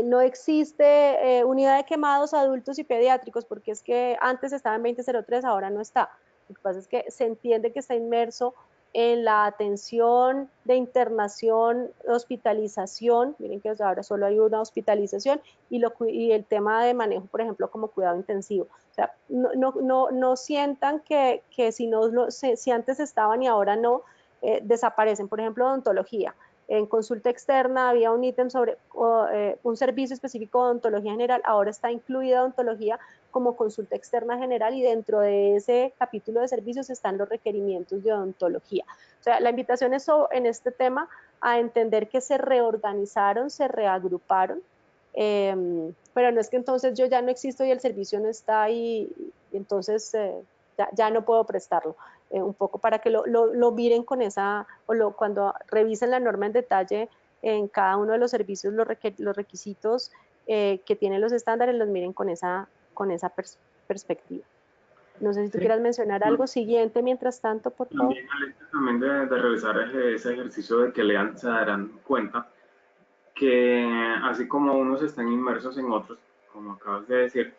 no existe unidad de quemados adultos y pediátricos, porque es que antes estaba en 2003, ahora no está. Lo que pasa es que se entiende que está inmerso en la atención de internación, hospitalización, miren que ahora solo hay una hospitalización, y el tema de manejo, por ejemplo, como cuidado intensivo. O sea, no sientan que si antes estaban y ahora no, desaparecen. Por ejemplo, odontología. En consulta externa había un ítem sobre un servicio específico de odontología general, ahora está incluida odontología como consulta externa general y dentro de ese capítulo de servicios están los requerimientos de odontología. O sea, la invitación es en este tema a entender que se reorganizaron, se reagruparon, pero no es que entonces yo ya no existo y el servicio no está y entonces ya no puedo prestarlo. Un poco para que lo miren con esa, cuando revisen la norma en detalle en cada uno de los servicios, los requisitos que tienen los estándares, los miren con esa perspectiva. No sé si tú quieras mencionar algo siguiente mientras tanto, por favor. También al hecho también de realizar ese ejercicio de que lean, se darán cuenta que así como unos están inmersos en otros, como acabas de decir,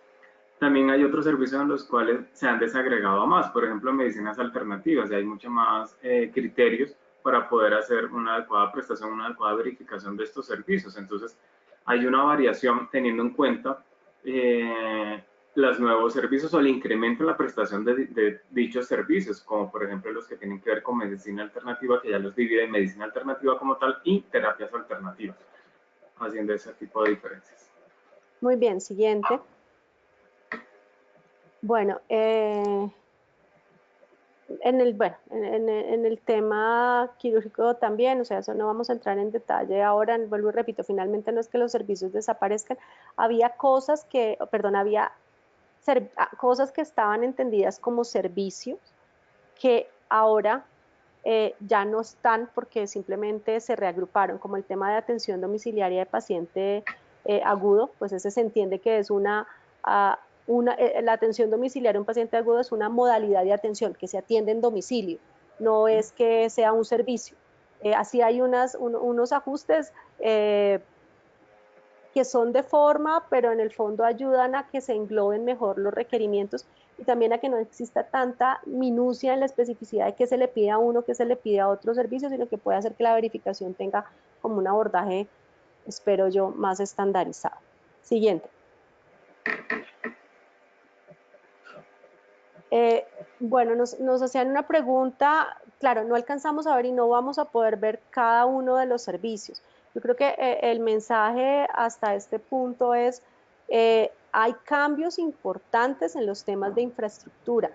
también hay otros servicios en los cuales se han desagregado más, por ejemplo, medicinas alternativas, y hay mucho más criterios para poder hacer una adecuada prestación, una adecuada verificación de estos servicios. Entonces, hay una variación teniendo en cuenta los nuevos servicios o el incremento en la prestación de dichos servicios, como por ejemplo los que tienen que ver con medicina alternativa, que ya los divide en medicina alternativa como tal y terapias alternativas, haciendo ese tipo de diferencias. Muy bien, siguiente. Bueno, en el tema quirúrgico también, o sea, eso no vamos a entrar en detalle ahora, vuelvo y repito, finalmente no es que los servicios desaparezcan, había cosas que, perdón, había cosas que estaban entendidas como servicios que ahora ya no están porque simplemente se reagruparon, como el tema de atención domiciliaria de paciente agudo, pues ese se entiende que es la atención domiciliaria de un paciente agudo es una modalidad de atención que se atiende en domicilio, no es que sea un servicio. Así hay unos ajustes que son de forma, pero en el fondo ayudan a que se engloben mejor los requerimientos y también a que no exista tanta minucia en la especificidad de qué se le pide a uno, qué se le pide a otro servicio, sino que puede hacer que la verificación tenga como un abordaje, espero yo, más estandarizado. Siguiente. Bueno, nos hacían una pregunta, claro, no alcanzamos a ver y no vamos a poder ver cada uno de los servicios. Yo creo que el mensaje hasta este punto es, hay cambios importantes en los temas de infraestructura.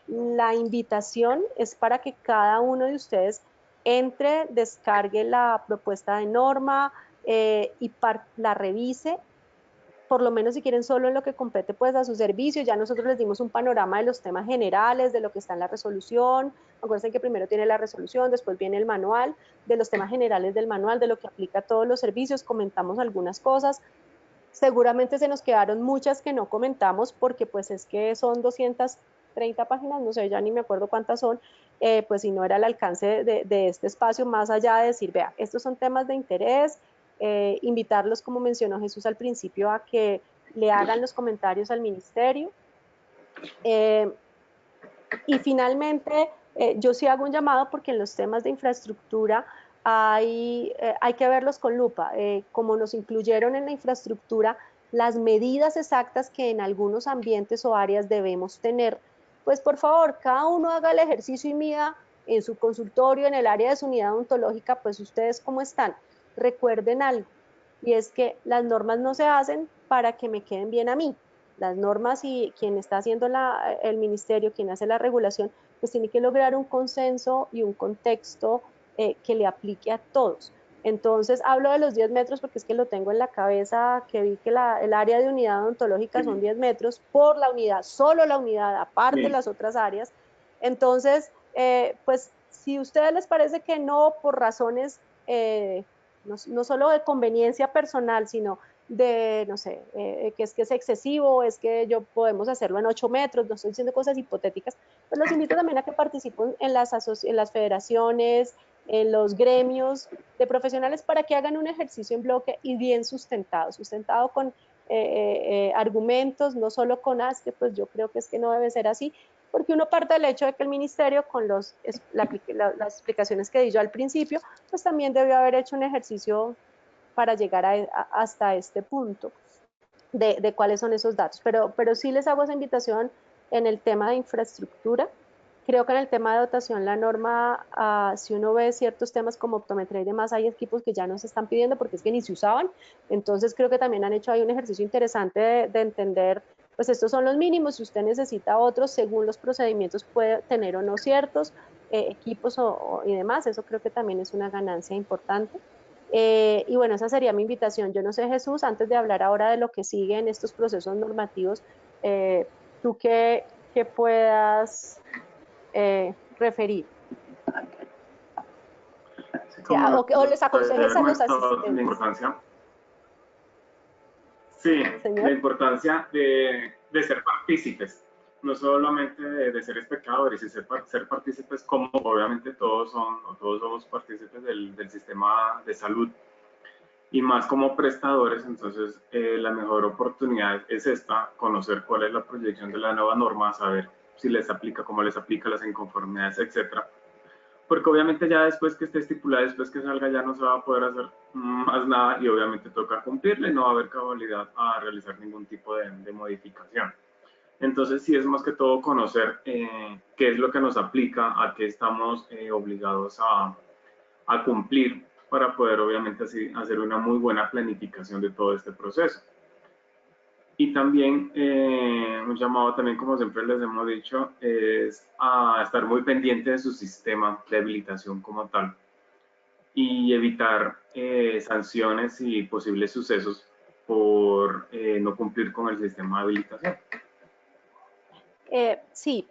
La invitación es para que cada uno de ustedes entre, descargue la propuesta de norma y la revise, por lo menos si quieren solo en lo que compete pues a su servicio. Ya nosotros les dimos un panorama de los temas generales, de lo que está en la resolución. Acuérdense que primero tiene la resolución, después viene el manual, de los temas generales del manual, de lo que aplica a todos los servicios, comentamos algunas cosas. Seguramente se nos quedaron muchas que no comentamos porque pues es que son 230 páginas, no sé, ya ni me acuerdo cuántas son, pues si no era el alcance de este espacio, más allá de decir, vea, estos son temas de interés, invitarlos, como mencionó Jesús al principio, a que le hagan los comentarios al ministerio. Y finalmente, yo sí hago un llamado porque en los temas de infraestructura hay que verlos con lupa. Como nos incluyeron en la infraestructura las medidas exactas que en algunos ambientes o áreas debemos tener, pues por favor, cada uno haga el ejercicio y mida en su consultorio, en el área de su unidad odontológica, pues ustedes cómo están. Recuerden algo, y es que las normas no se hacen para que me queden bien a mí. Las normas y quien está haciendo el ministerio, quien hace la regulación, pues tiene que lograr un consenso y un contexto que le aplique a todos. Entonces, hablo de los 10 metros porque es que lo tengo en la cabeza, que vi que el área de unidad odontológica son 10 metros por la unidad, solo la unidad, aparte las otras áreas. Entonces, pues si a ustedes les parece que no, por razones no solo de conveniencia personal, sino de, no sé, que es excesivo, es que yo podemos hacerlo en 8 metros, no estoy diciendo cosas hipotéticas, pues los invito también a que participen en las federaciones, en los gremios de profesionales para que hagan un ejercicio en bloque y bien sustentado con argumentos, no solo con que pues yo creo que es que no debe ser así, porque uno parte del hecho de que el ministerio, con las explicaciones que di yo al principio, pues también debió haber hecho un ejercicio para llegar hasta este punto de cuáles son esos datos. Pero sí les hago esa invitación en el tema de infraestructura, Creo que en el tema de dotación, la norma, si uno ve ciertos temas como optometría y demás, hay equipos que ya no se están pidiendo porque es que ni se usaban. Entonces creo que también han hecho ahí un ejercicio interesante de entender, pues estos son los mínimos, si usted necesita otros, según los procedimientos puede tener o no ciertos equipos y demás. Eso creo que también es una ganancia importante. Y bueno, esa sería mi invitación. Yo no sé, Jesús, antes de hablar ahora de lo que sigue en estos procesos normativos, tú que puedas referir. Sí, como O les aconsejes a los comentado, la asistentes. importancia, sí, la Señor. importancia de ser partícipes, no solamente de ser espectadores y ser partícipes como obviamente todos son, o todos somos partícipes del sistema de salud, y más como prestadores. Entonces la mejor oportunidad es esta, conocer cuál es la proyección de la nueva norma, saber si les aplica, cómo les aplica, las inconformidades, etcétera. Porque obviamente ya después que esté estipulada, después que salga, ya no se va a poder hacer más nada, y obviamente toca cumplirle, no va a haber cabalidad a realizar ningún tipo de modificación. Entonces sí es más que todo conocer qué es lo que nos aplica, a qué estamos obligados a cumplir, para poder obviamente así hacer una muy buena planificación de todo este proceso. Y también un llamado también, como siempre les hemos dicho, es a estar muy pendiente de su sistema de habilitación como tal, y evitar sanciones y posibles sucesos por no cumplir con el sistema de habilitación. Sí,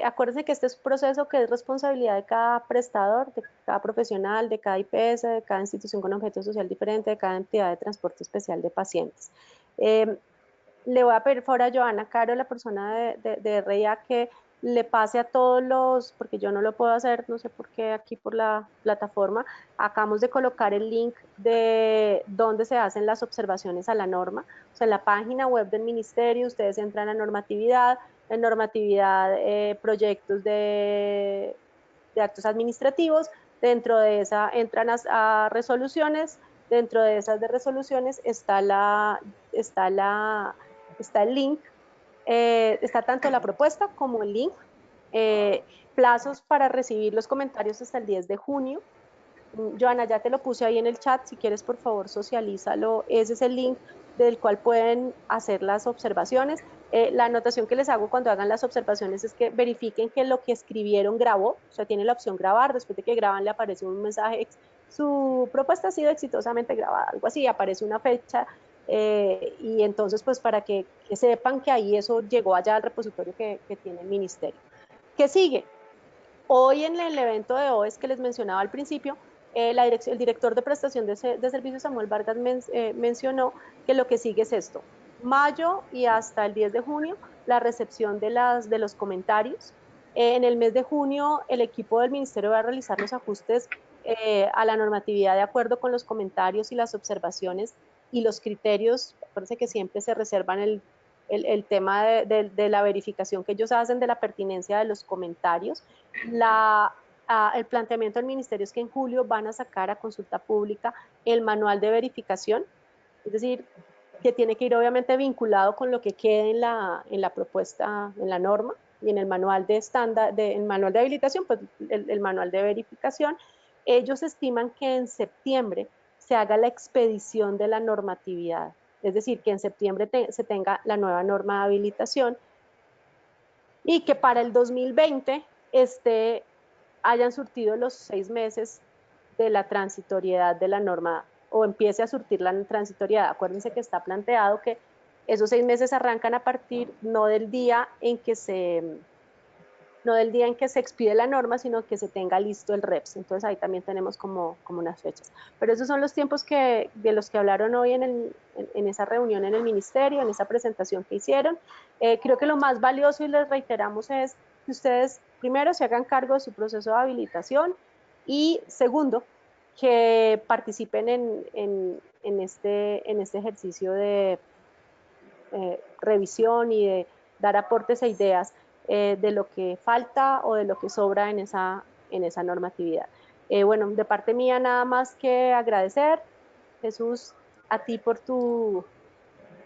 acuérdense que este es un proceso que es responsabilidad de cada prestador, de cada profesional, de cada IPS, de cada institución con objeto social diferente, de cada entidad de transporte especial de pacientes. Le voy a pedir por favor a Joana Caro, la persona de RIA, que le pase a todos los, porque yo no lo puedo hacer, no sé por qué aquí por la plataforma, acabamos de colocar el link de donde se hacen las observaciones a la norma. O sea, en la página web del ministerio ustedes entran a normatividad, en normatividad proyectos de actos administrativos, dentro de esa entran a resoluciones, dentro de esas de resoluciones está el link, está tanto la propuesta como el link, eh, plazos para recibir los comentarios hasta el 10 de junio. Joana, ya te lo puse ahí en el chat, si quieres por favor socialízalo, ese es el link del cual pueden hacer las observaciones. La anotación que les hago cuando hagan las observaciones es que verifiquen que lo que escribieron grabó, o sea, tiene la opción grabar, después de que graban le aparece un mensaje, su propuesta ha sido exitosamente grabada, algo así, aparece una fecha, y entonces pues para que sepan que ahí eso llegó allá al repositorio que tiene el ministerio. ¿Qué sigue? Hoy en el evento de OES que les mencionaba al principio, el director de prestación de servicios, Samuel Vargas, mencionó que lo que sigue es esto. Mayo y hasta el 10 de junio, la recepción de los comentarios. En el mes de junio, el equipo del ministerio va a realizar los ajustes a la normatividad de acuerdo con los comentarios y las observaciones y los criterios. Acuérdense que siempre se reservan el tema de la verificación que ellos hacen de la pertinencia de los comentarios. El planteamiento del ministerio es que en julio van a sacar a consulta pública el manual de verificación, es decir, que tiene que ir obviamente vinculado con lo que quede en la propuesta, en la norma, y en el manual de estándar, el manual de habilitación, pues el manual de verificación. Ellos estiman que en septiembre se haga la expedición de la normatividad, es decir, que en septiembre se tenga la nueva norma de habilitación y que para el 2020 hayan surtido los 6 meses de la transitoriedad de la norma o empiece a surtir la transitoriedad. Acuérdense que está planteado que esos 6 meses arrancan a partir no del día en que se expide la norma, sino que se tenga listo el REPS. Entonces ahí también tenemos como unas fechas. Pero esos son los tiempos de los que hablaron hoy en esa reunión en el ministerio, en esa presentación que hicieron. Creo que lo más valioso, y les reiteramos, es que ustedes primero se hagan cargo de su proceso de habilitación y segundo, que participen en este ejercicio de revisión y de dar aportes e ideas de lo que falta o de lo que sobra en esa normatividad. Bueno, de parte mía nada más que agradecer, Jesús, a ti por tu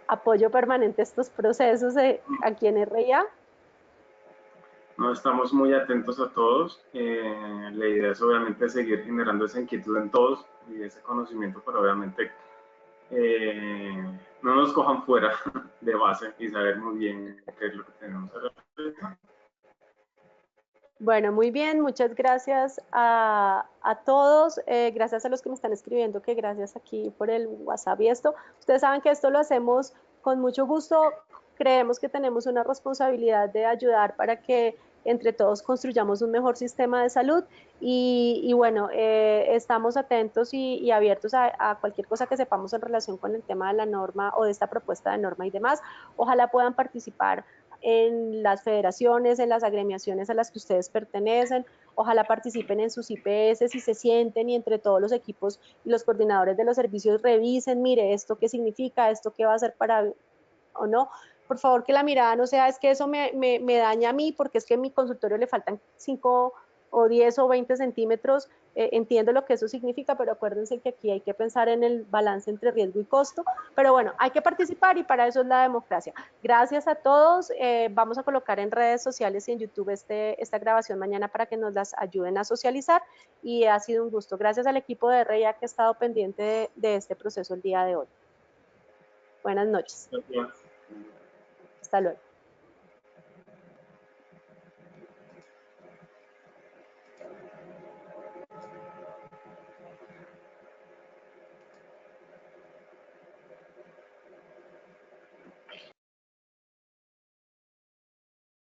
apoyo permanente a estos procesos aquí en RIA. No estamos muy atentos a todos. La idea es obviamente seguir generando esa inquietud en todos y ese conocimiento, pero obviamente no nos cojan fuera de base y saber muy bien qué es lo que tenemos que hacer. Bueno, muy bien, muchas gracias a todos, gracias a los que me están escribiendo, que gracias aquí por el WhatsApp y esto. Ustedes saben que esto lo hacemos con mucho gusto, creemos que tenemos una responsabilidad de ayudar para que entre todos construyamos un mejor sistema de salud y bueno, estamos atentos y abiertos a cualquier cosa que sepamos en relación con el tema de la norma o de esta propuesta de norma y demás. Ojalá puedan participar en las federaciones, en las agremiaciones a las que ustedes pertenecen. Ojalá participen en sus IPS y se sienten y entre todos los equipos y los coordinadores de los servicios revisen, mire, esto qué significa, esto qué va a hacer para o no. Por favor, que la mirada no sea, es que eso me daña a mí porque es que en mi consultorio le faltan 5 o 10 o 20 centímetros. Entiendo lo que eso significa, pero acuérdense que aquí hay que pensar en el balance entre riesgo y costo. Pero bueno, hay que participar y para eso es la democracia. Gracias a todos. Vamos a colocar en redes sociales y en YouTube esta grabación mañana para que nos las ayuden a socializar y ha sido un gusto. Gracias al equipo de REIA que ha estado pendiente de este proceso el día de hoy. Buenas noches. Gracias. Hasta luego.